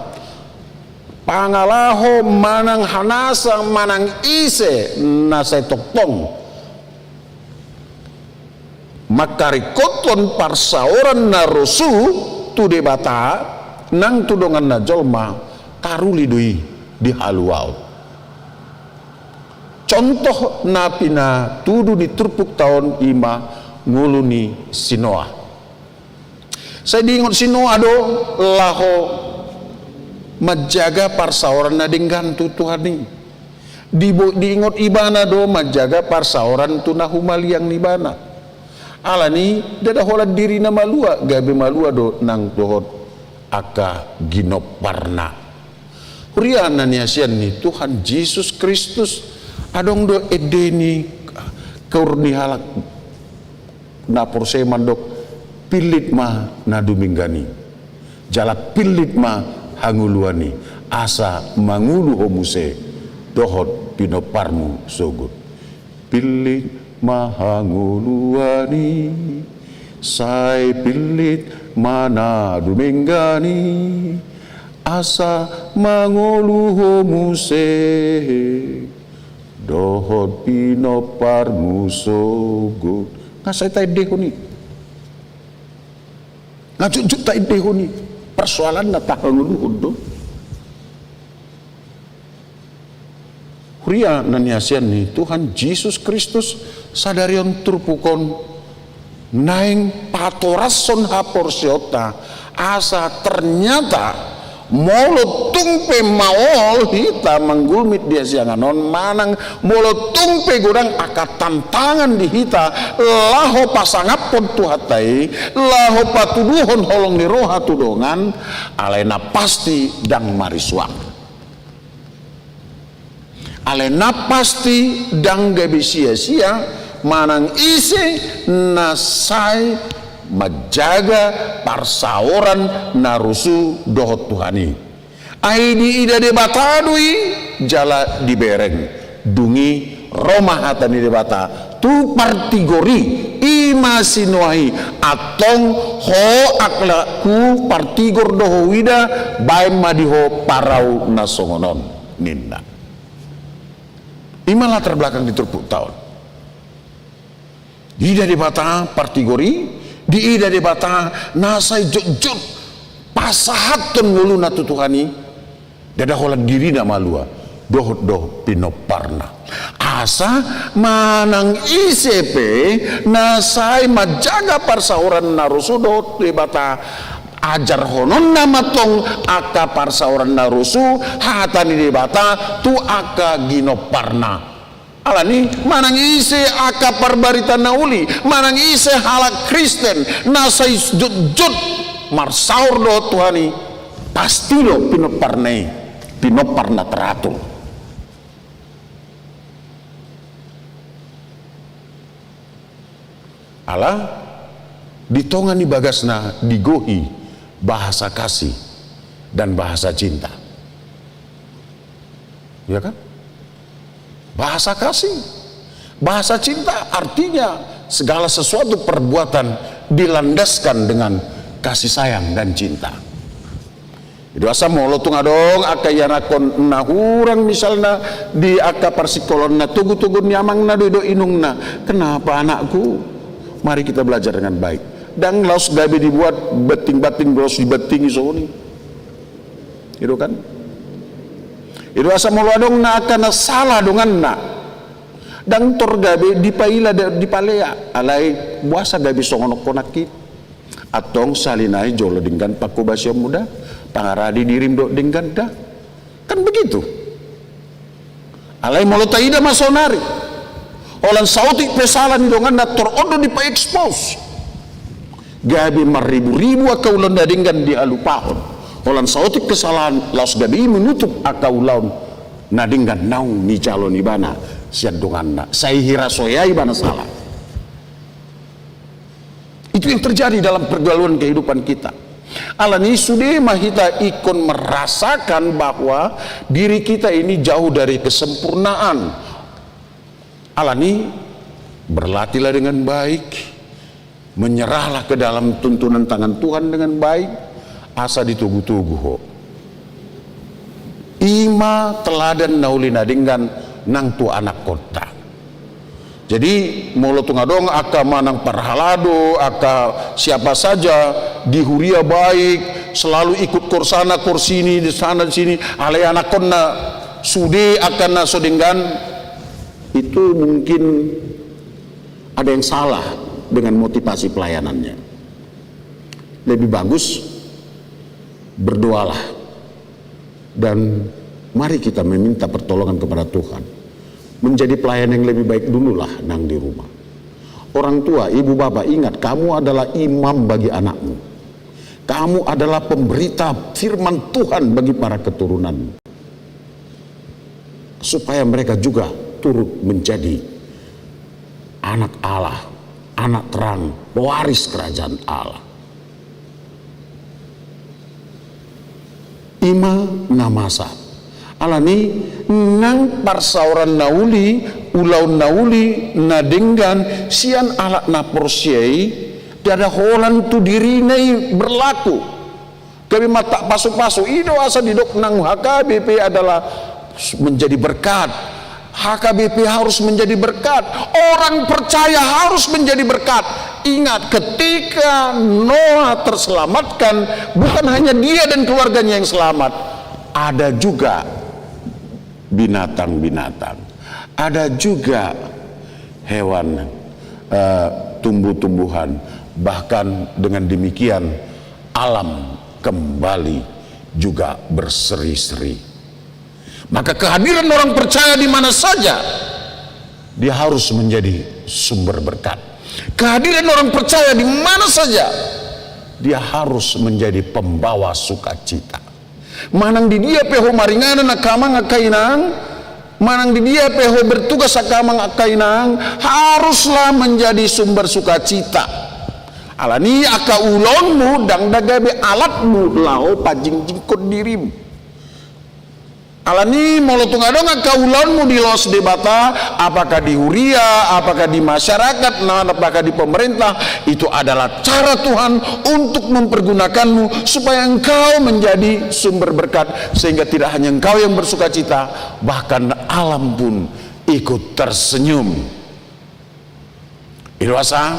pangalaho manang hanasa manang ise nasai toktong makari koton parsaoran na rosu tu debata nang tudongan na jolma karuli dui di haluau. Contoh napina tudu di turpuk tahun ima nguluni sinoa. Saya diingat sinoa do laho menjaga parsaoran na dinggan tu Tuhan ni. Diingat ibana do menjaga parsaoran tu na humaliang nibana. Alani dada holat diri na malua gabe malua do nang dohot aka ginoparna huriana ni asian ni Tuhan Yesus Kristus adong do edeni kaurni halak na porse mandok pilit ma na duminggani jala pilit ma hanguluani asa mangulu homuse dohot pinoparmu sogut pilit mahanguluani sai pilit mana duminggani asa mangulu muse dohot pinopar musogut ngasai tay dehuni ngajuk tay dehuni persoalan na tahangulu undo Ria naniasian ni Tuhan Yesus Kristus sadarion turpukon naing patorason haporsiota asa ternyata molo tungpe maol hita manggulmit dia sianganon manang molo tungpe gudang akat tantangan di hita laho pasangapon tuhatai laho patuduhon holong ni roha tudongan alena pasti dang mariswak alena pasti dang gabi sia-sia manang ise nasai menjaga parsaoran narusu dohot Tuhani. Aidi ida de batadui jala di bereng dungi Roma hatani de bata tu partigori ima sinuahi atong ho akla ku partigor doho wida bae madiho parau nasongonon ninna. Ima latar belakang di turpuk tahun. Ida de bata partigori di ida de bata nasai jut pasahatun ngulu natu Tuhani dada holan diri na malua dohot doh pinoparna asa manang ICP nasai majaga parsaoran narusu dohot debata ajar honon nama tong aka parsaoran narusu hatani debata tu aka ginoparna alani manang ise aka parbarita nauli manang ise halak Kristen nasai jut marsaur dohot Tuhani pasti lo pinoparna teratur. Allah ditongani bagasna digohi bahasa kasih dan bahasa cinta, ya kan? Bahasa kasih, bahasa cinta artinya segala sesuatu perbuatan dilandaskan dengan kasih sayang dan cinta. Itu asa molo tung adong aka yanakon nahurang misalnya di aka parsikolon na tugu-tugu nyamang na do inung na kenapa anakku, mari kita belajar dengan baik dan laos gabe dibuat beting-beting bros dibeting isoni itu kan itu asa molo adong na aka na salah dongan na dan tor gabe dipaila dipalea alai buasa gabe songonok konakit atong salinai jolo dinggan pakubasya muda pangaradi dirim do dinggan dah kan begitu alai molo taida masonari olan sautik pesalan dongan na tor ondo dipa expose gabi maribu-ribu akaulan dadinggan di alupahon olan sautik kesalahan laos gabi menutup akaulan nadinggan naung ni calon ibana siad dongan na saya hira soyai bana salah. Itu yang terjadi dalam pergaulan kehidupan kita. Alani sudah mahita ikon merasakan bahwa diri kita ini jauh dari kesempurnaan. Alani berlatihlah dengan baik, menyerahlah ke dalam tuntunan tangan Tuhan dengan baik, asa ditugu-tugu. Ima teladan naulina dengan nang tu anak kota. Jadi molo tungadong aka manang parhalado, aka siapa saja dihuria baik, selalu ikut korsana korsini di sana di sini, alai anak konna sude akan nasodenggan, itu mungkin ada yang salah dengan motivasi pelayanannya. Lebih bagus berdoalah dan mari kita meminta pertolongan kepada Tuhan. Menjadi pelayan yang lebih baik dululah nang di rumah. Orang tua, ibu bapak ingat, kamu adalah imam bagi anakmu. Kamu adalah pemberita firman Tuhan bagi para keturunan. Supaya mereka juga turut menjadi anak Allah, anak terang, pewaris kerajaan Allah. Ima namasa alani nang parsauran nauli ulau nauli nadenggan sian alak na porsiai tiada holan tu dirinai berlaku kami mata pasuk-pasuk ido asa didok nang HKBP adalah menjadi berkat. HKBP harus menjadi berkat, orang percaya harus menjadi berkat. Ingat, ketika Noah terselamatkan, bukan hanya dia dan keluarganya yang selamat, ada juga binatang-binatang, ada juga hewan, tumbuh-tumbuhan, bahkan dengan demikian alam kembali juga berseri-seri. Maka kehadiran orang percaya di mana saja dia harus menjadi sumber berkat. Kehadiran orang percaya di mana saja dia harus menjadi pembawa sukacita. Manang di dia peho maringanan akamang akainang, manang di dia peho bertugas akamang akainang, haruslah menjadi sumber sukacita. Alani aka ulonmu dang dagabe alatmu lao pajing jingkot dirimu. Alani molotung adong aka ulonmu di los debata, apakah di huria, apakah di masyarakat, apakah di pemerintah, itu adalah cara Tuhan untuk mempergunakanmu supaya engkau menjadi sumber berkat, sehingga tidak hanya engkau yang bersuka cita, bahkan alam pun ikut tersenyum. Irwasa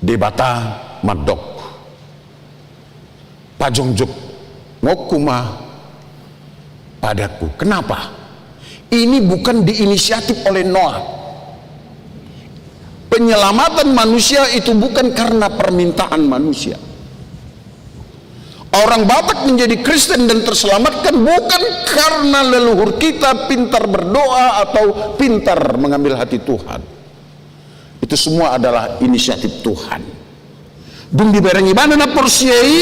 debata madok pajongjuk ngokuma padaku. Kenapa? Ini bukan diinisiatif oleh Noah. Penyelamatan manusia itu bukan karena permintaan manusia. Orang Batak menjadi Kristen dan terselamatkan bukan karena leluhur kita pintar berdoa atau pintar mengambil hati Tuhan. Itu semua adalah inisiatif Tuhan. Dung diberengi bana na porsiai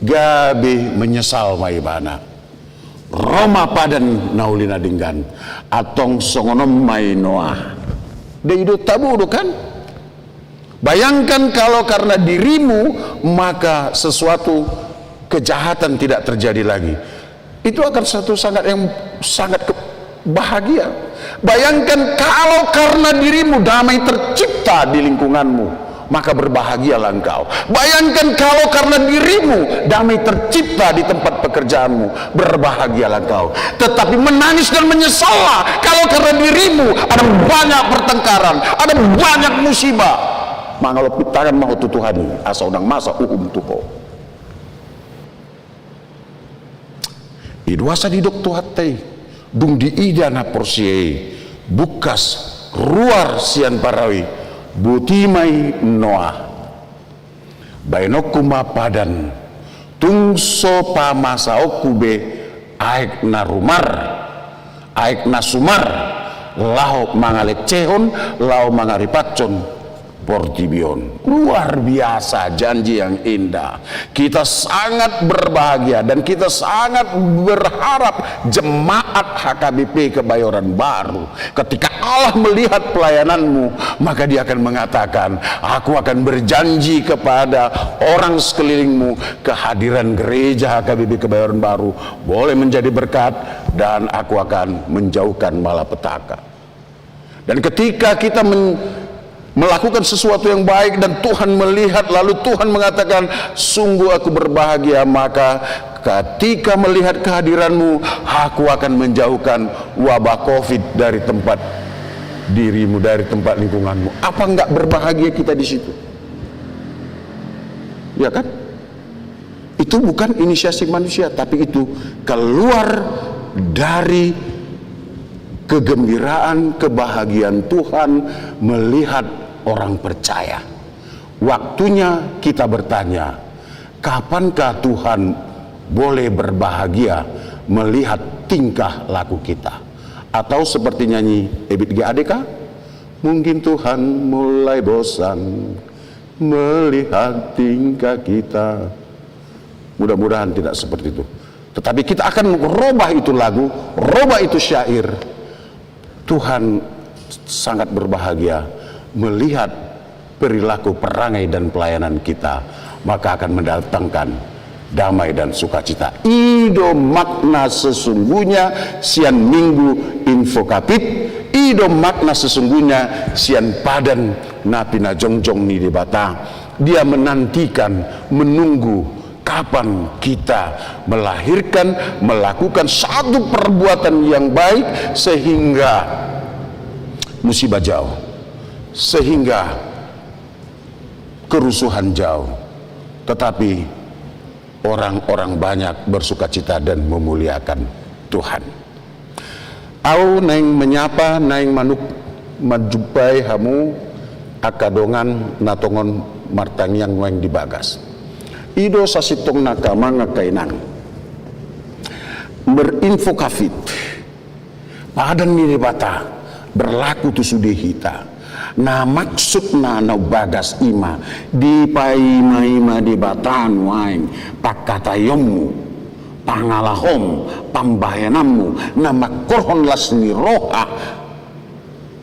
gabe menyesal maibana. Roma padan naulina dinggan atong songonom mai Noah. Deido tabu kan? Bayangkan kalau karena dirimu maka sesuatu kejahatan tidak terjadi lagi. Itu akan satu sangat bahagia. Bayangkan kalau karena dirimu damai tercipta di lingkunganmu, maka berbahagialah engkau. Bayangkan kalau karena dirimu damai tercipta di tempat pekerjaanmu, berbahagialah engkau. Tetapi menangis dan menyesallah kalau karena dirimu ada banyak pertengkaran, ada banyak musibah. Mangalo pitangan mau tutuhani asa udang masa tuho. Idwasa di dok tuhatai dung di ida na porsiei bukas ruar sian parawi butimai Noah bainokuma padan tungso pamasa okube aik na rumar aik na sumar lao mangalecehon lao mangaripacon Portibion. Luar biasa janji yang indah. Kita sangat berbahagia dan kita sangat berharap jemaat HKBP Kebayoran Baru ketika Allah melihat pelayananmu, maka dia akan mengatakan, aku akan berjanji kepada orang sekelilingmu, kehadiran gereja HKBP Kebayoran Baru boleh menjadi berkat dan aku akan menjauhkan malapetaka. Dan ketika kita melakukan sesuatu yang baik dan Tuhan melihat, lalu Tuhan mengatakan, sungguh aku berbahagia, maka ketika melihat kehadiranmu, aku akan menjauhkan wabah COVID dari tempat dirimu, dari tempat lingkunganmu. Apa enggak berbahagia kita di situ? Ya kan? Itu bukan inisiasi manusia, tapi itu keluar dari kegembiraan, kebahagiaan Tuhan melihat orang percaya. Waktunya kita bertanya, kapankah Tuhan boleh berbahagia melihat tingkah laku kita? Atau seperti nyanyi Ebit GADK, mungkin Tuhan mulai bosan melihat tingkah kita. Mudah-mudahan tidak seperti itu. Tetapi kita akan merubah itu lagu, rubah itu syair. Tuhan sangat berbahagia melihat perilaku perangai dan pelayanan kita, maka akan mendatangkan damai dan sukacita. Ido makna sesungguhnya sian minggu infokapit, ido makna sesungguhnya sian padan napina jongjong ni debata. Dia menantikan, menunggu kapan kita melahirkan, melakukan satu perbuatan yang baik sehingga musibah jauh, sehingga kerusuhan jauh, tetapi orang-orang banyak bersukacita dan memuliakan Tuhan. Au naing menyapa, naing manuk majumpai hamu akadongan natongon martangyang weng dibagas. Ido sasitong nakama ngakainang berinfokafit padan ni debata berlaku tu sudehita. Nah maksud na bagas ima di paima di batan waing pakatayommu pangalahom pambayanammu nama korhon lasni roha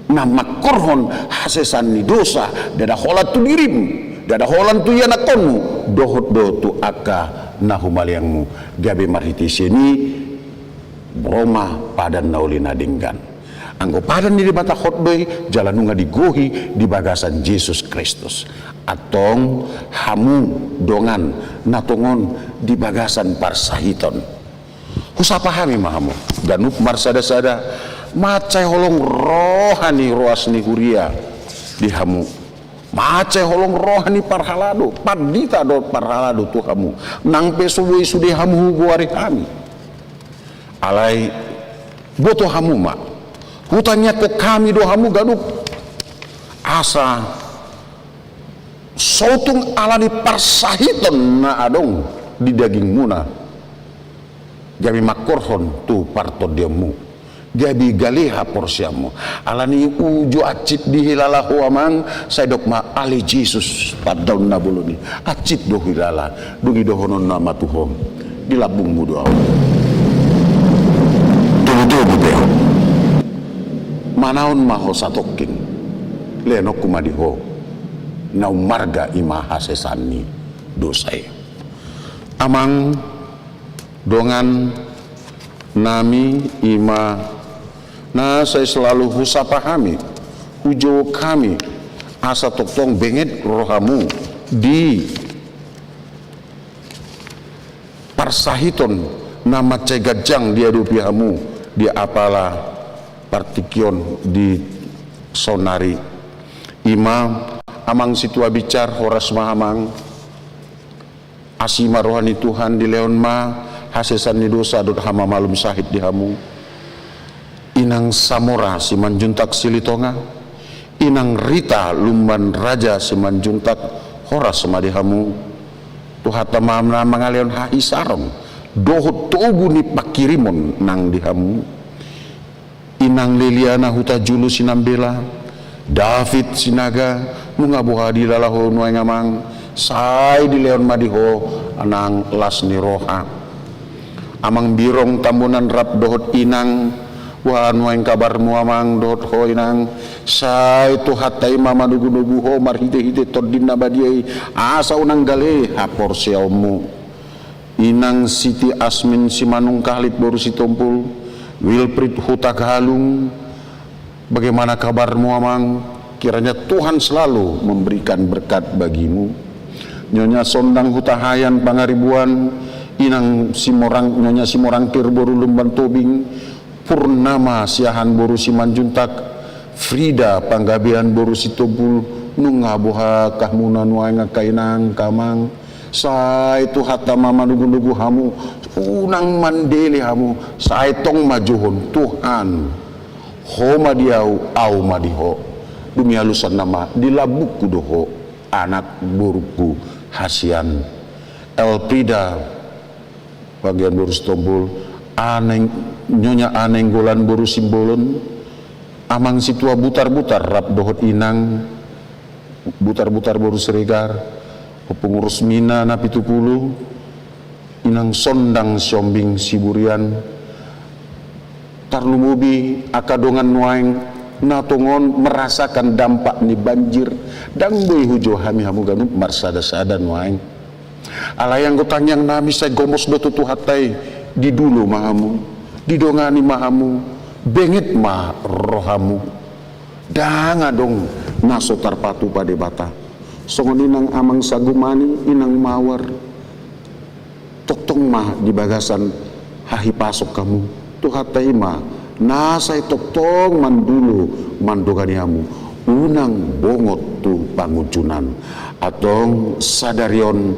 na makorhon hasesan ni dosa dada holat tu dirim dada holan tu yana konmu dohot do tu aka na humaliangmu gabe marhiti seni broma padan naulina dinggan anggo padan di bata hotdoy jalanunga digohi di bagasan Yesus Kristus atong hamu dongan natongon di bagasan parsahiton husapahami mahamu danup marsada-sada macai holong rohani roasni huria di hamu macai holong rohani parhalado padita do parhalado tu hamu nang pesuwe sude hamu guare kami alai boto hamu ma hutanya ke kami do hamu gadup asa sautung alani parsahiton na adong di daging muna gabi makorhon tu parto diamu gabi galiha porsiamu alani ujo acit di hilalahu amang saidok ma ali Jesus padaun nabuluni acit do hilala dungi dohonon nama tuhom di labungmu doa tuh buteo manaon maho satoking lenok kumadiho na marga ima hasesani dosai amang dongan nami ima na saya selalu husapahami ujo kami asa toktong benget rohamu di parsahiton nama cegajang dia dupihamu dia apalah partikion di sonari imam amang situa bicar horas mahamang asima rohani Tuhan di leon ma hasesan ni dosa dot hama malum sahid di hamu inang samora si manjuntak silitonga inang rita lumban raja si manjuntak horas sama di hamu tuhata mamna mangalion hai sarong dohot togu ni pakirimon nang di hamu inang Liliana huta julu sinambela David sinaga nungabuha di lalaho nuay ngamang say di leon madiho anang las ni roha amang birong tambunan rap dohot inang wa nuay kabar muamang dohot ho inang say tuhatay mamanugu-nugu ho marhite-hite tordin nabadiay asa unang gale hapor siawmu inang Siti Asmin si manung kahlit baru si tumpul Wilfrid Huta Galung, bagaimana kabarmu amang? Kiranya Tuhan selalu memberikan berkat bagimu. Nyonya Sondang Huta Hayan Pangaribuan, inang Simorang Nyonya Simorangkir boru Lumban Tobing, Purnama Siahan boru Simanjuntak, Frida Panggabean boru Situbul, nungabuha kahmuna nuay ngakainang kamang. Sai tu hatta mama nugu-nugu hamu unang mandeli hamu sai tong majuhon Tuhan ho madiau au madiho dumi halusan nama dilabuk kudoho anak burukku hasian Elpida bagian boru stombul aneng nyonya aneng golan boru simbolon amang situa butar-butar rap dohot inang butar-butar boru seregar pengurus mina na 70 inang Sondang Siombing Siburian tarlumubi akadongan nuaing natongon merasakan dampak ni banjir dan boy hujo hami hamu ganup marsada-sada nuaing alayang gotanyang nami saya gomos do tutu hatai di dulu mahamu didongani mahamu bengit ma rohamu danga dong naso tarpatu pada bata songon inang amang sagumani inang mawar toktong mah di bagasan hahi pasok kamu tuhatai mah nasai toktong mandulu mandogani hamu unang bongot tu pangucunan atong sadarion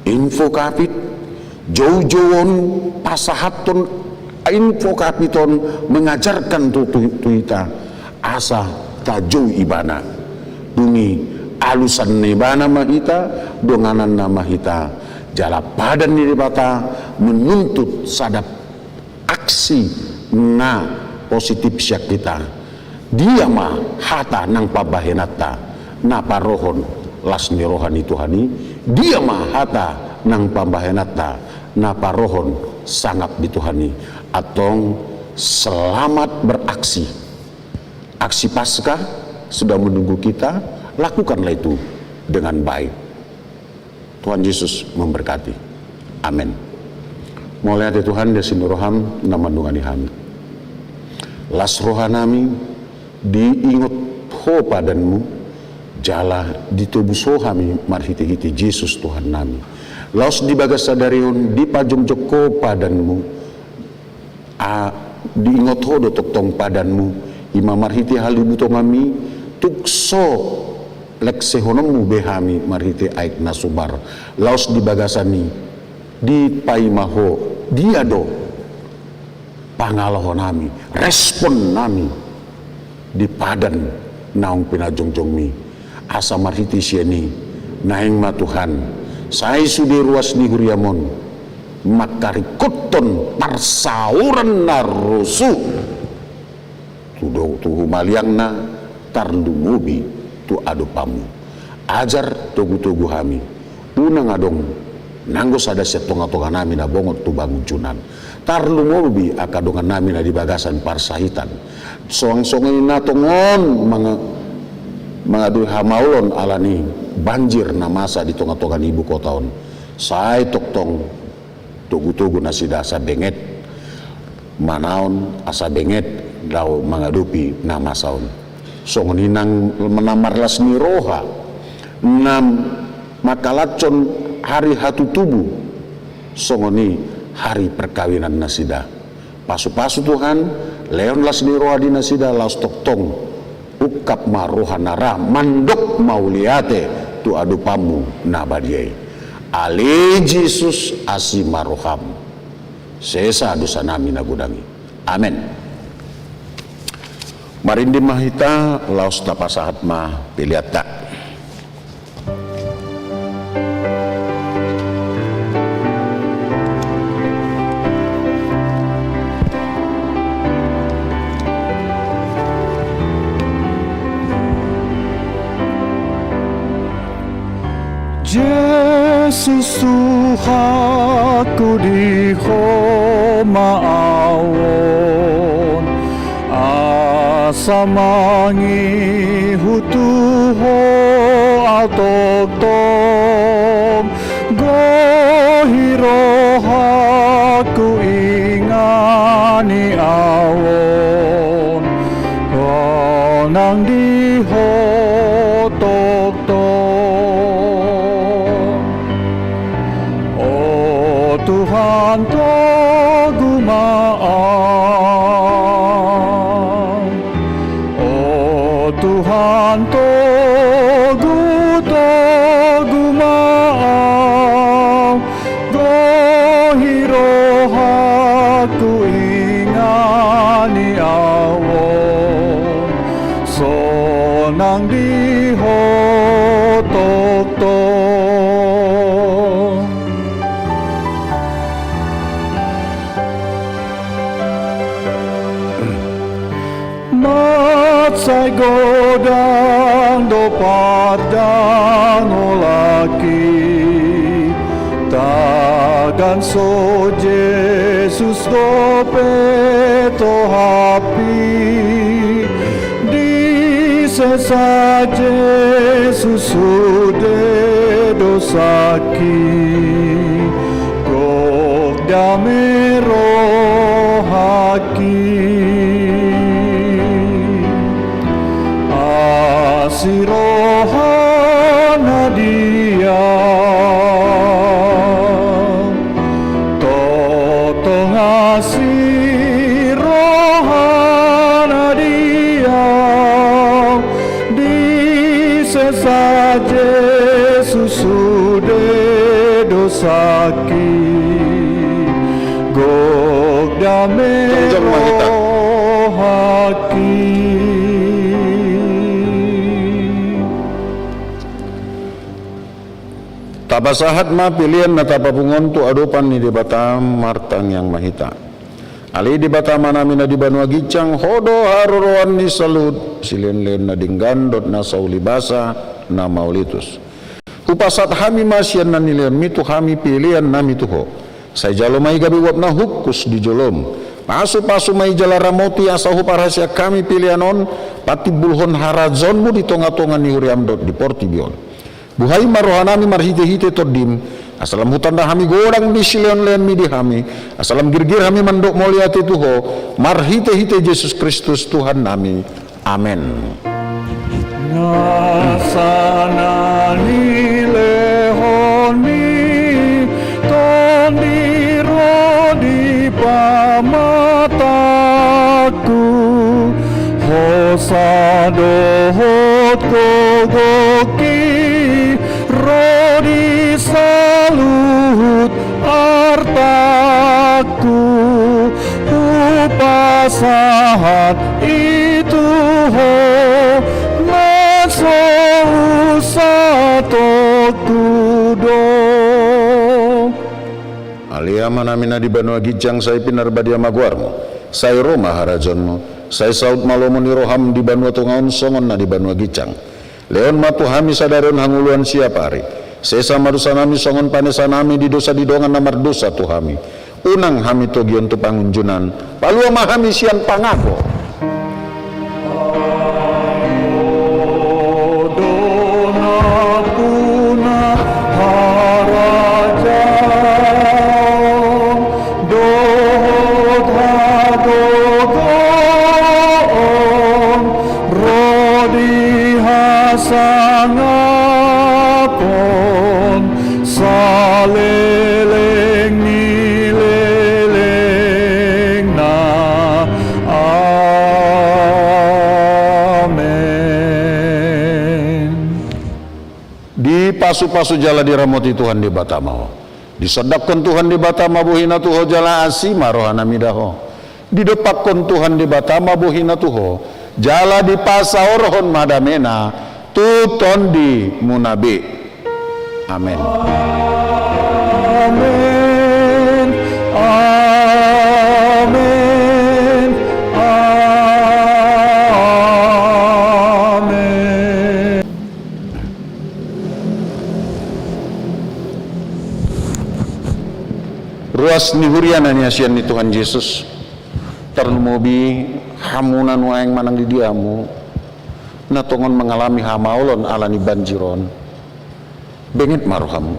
info kapit jauh-jauhon pasahaton info kapiton mengajarkan tuita asa tajau ibana dungi alusan nebana mahita donganan nama hita jala padan ni bata menuntut sadap aksi na positif syak kita dia mah hata nang pabahenata na parohon lasni rohani Tuhani dia mah hata nang pabahenata na parohon sangap di Tuhani atong selamat beraksi aksi Paskah sudah menunggu kita, lakukanlah itu dengan baik. Tuhan Yesus memberkati. Amin. Mulai hati Tuhan desin roham nama nungani kami. Las rohanami diingot ho padanmu, jala ditubuh sohami marhiti-hiti Yesus Tuhan nami. Laos dibagas sadarion di pajom joko padanmu, diingot ho dotok tong padanmu, ima marhiti halibuto ngami, tukso lekse honomu behami marhiti aik nasubar. Laos dibagasani di paimaho diado pangaloho nami, respon nami di padan naung pinajong-jong mi asa marhiti sieni naing matuhan sai sudi ruas ni huriamon makarikoton parsauran narusu tuhu maliang na tarlumubi tu adupamu ajar tugu-tugu hami unang adong nanggos ada setonga-tonga nami na bongot tu bangunan tarlumubi akadongan nami na di bagasan parsahitan soang-soang natongon mga hamaulon alani banjir na masa di tonga-tonga ibu kota on say toktong tugu-tugu na sida sa benget manaon asa benget daw mga dupi na masaon songon hinang menamarlas ni roha nam makalacon hari hatutubu songoni hari perkawinan nasida pasu-pasu Tuhan leon las ni roha di nasida laos toktong ukap maroha nara mandok mauliate tu adupamu nabadiai ali Jesus asi maroham sesa dosa nami nagudangi amen. Marindi mahita laos tapasahat ma piliata. Yesus Tuhanku di maawon asa mangi hutuho autoktom gohirohaku ingani awon konang diho toktom Tuhan to gumaan Tuhan to gumaan gohirohaku ingani awon sonang dihotok-tok Say godang do padang olaki tagan so Jesus do peto hapi di sesa Jesus sude dosaki gok damero haki Sirohana dia Totong asirohana dia Di sesa Jesus sude dosaki Gok damero haki Tabasahat ma pilihan na tapapungon tu adupan ni dibata martang yang mahita. Ali dibata manami na di banua gicang hodo haruruan ni salut silen-len na dinggandot na saulibasa na maulitus. Upasat hami masyan na nilian mitu hami pilihan na mituho. Say jalo may gabiwat na hukus di jolom. Pasu-pasu may jalaramoti asa huparasya kami pilihanon pati bulhon harazonmu di tonga-tonga ni huriam dot di portibion. Buhai marohanami marhite-hite todim, asalam hutanda hami gorang di sileon-leon midi hami, asalam girgir hami mandok moliati tuho, marhite-hite Yesus Kristus Tuhan nami. Amen. Nasanani lehoni tondiro di pamataku hosadohot kogoki rodi salut artaku upasahat itu ho Alia manamina di Banua Gijang saya pinar badia maguarmo, saya Roma harajonmo, saya saud malomo ni roham di Banua Tungaun songon na di Banua Gijang. Leon matu hami sadaron hanguluan siapari, sesa madusanami songon panesanami di dosa didongan namar dosa tuhami. Unang hami togion tu pangunjunan, palua mahami sian pangako. Pasu-pasu jala diramoti Tuhan di Batamao, disodakkan Tuhan di Batama buhina tuho jala asima rohana midaho, didepakkan Tuhan di Batama buhina tuho jala di pasaorohon madamena tuton di munabi. Amin. Amin. Amin. Amin. Ruas ni huriana ni asian ni Tuhan Yesus termobi hamunan waeng manang di diamu natongon mengalami hamaulon alani banjiron bengit marohamu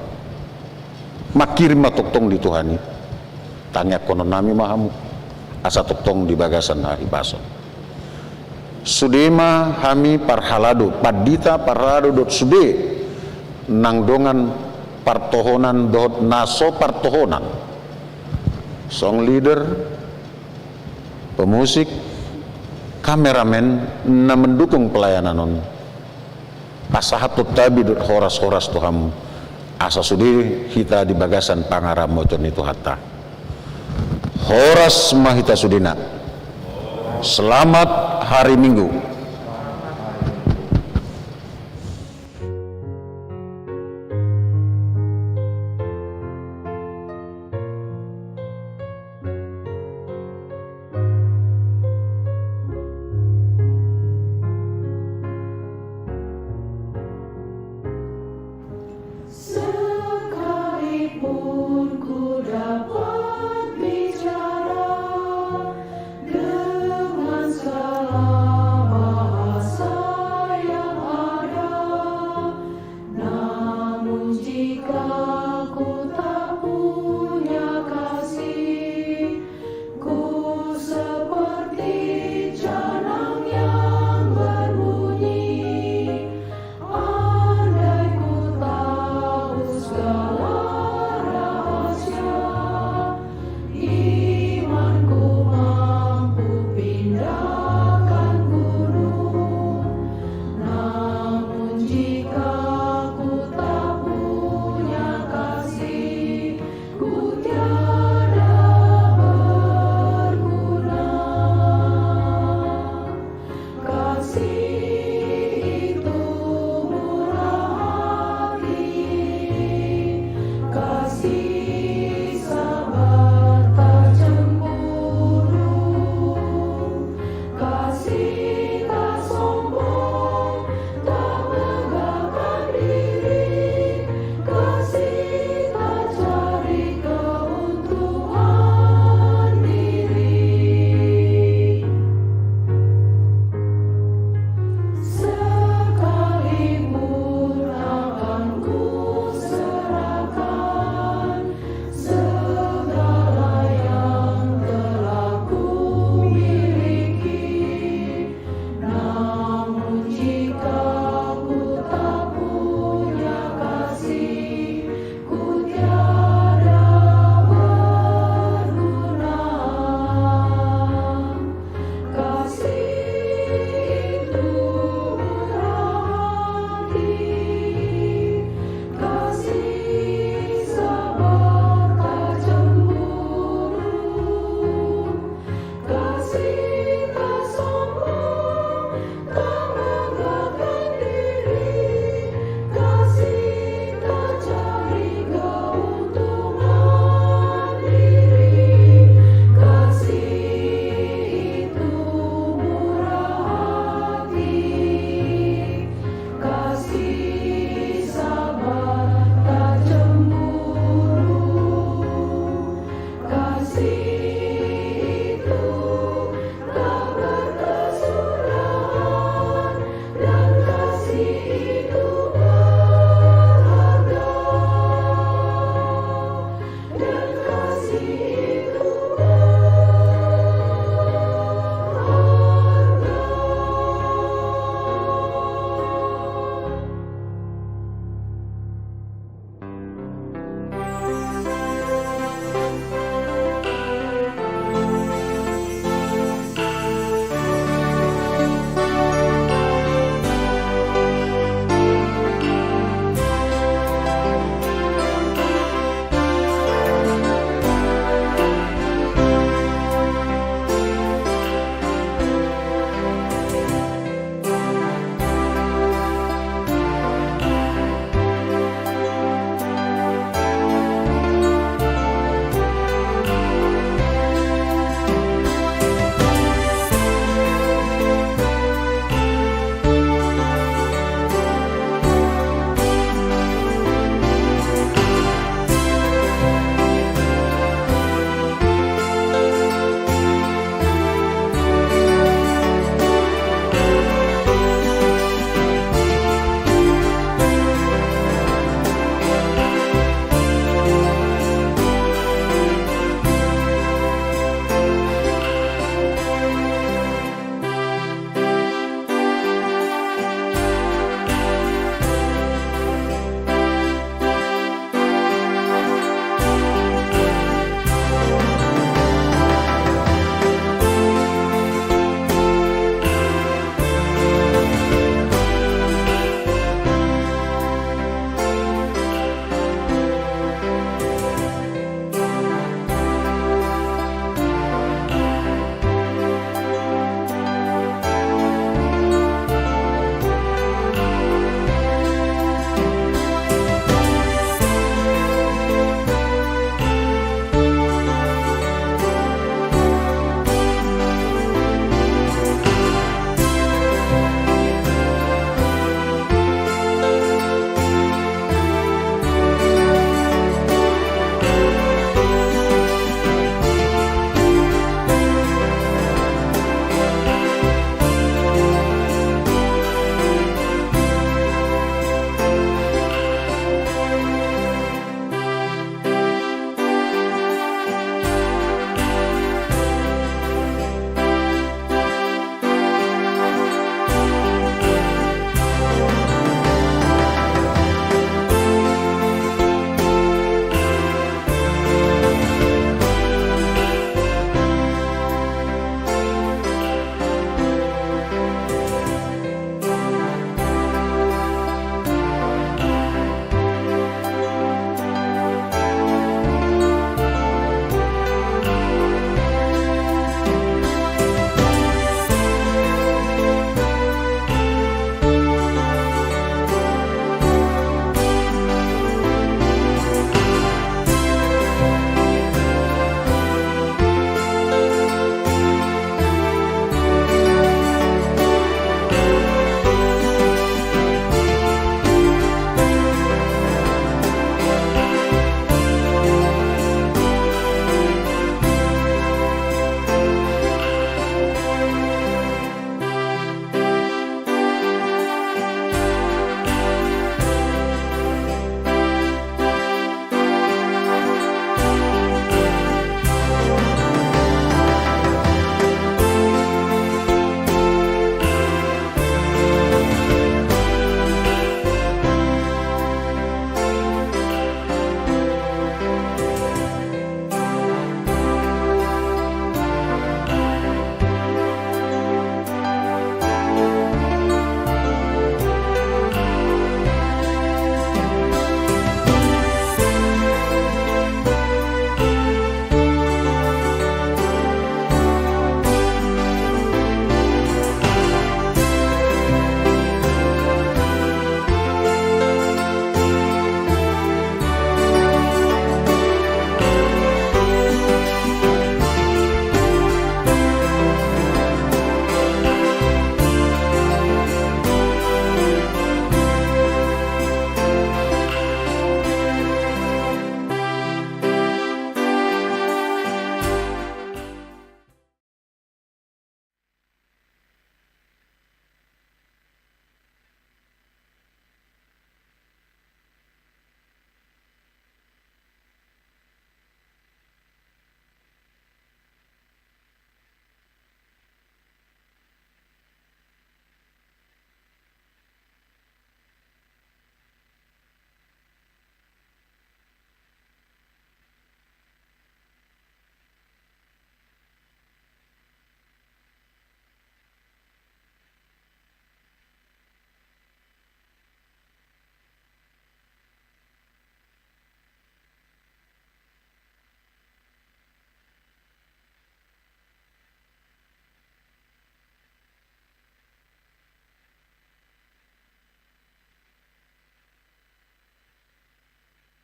makirim matoktong di Tuhani tanya konon nami mahamu asa toktong di bagasan hari baso sudema hami parhalado padita parado dot sude nangdongan partohonan dot naso partohonan song leader, pemusik, kameramen na mendukung pelayanan on pasahatut tabi dut horas-horas Tuhan asa sudi kita di bagasan pangaram mocon itu hatta horas mahita sudina. Selamat hari Minggu. Sekalipun ku dapat bicara dengan segala bahasa yang ada, namun jika ku tak punya kasih, ku seperti canang yang berbunyi. Andai ku tahu segala rahasia, imanku mampu pindahkan gunung. Namun jika ku tak punya kasih, ku tiada berguna. Kasih itu murah hati, kasih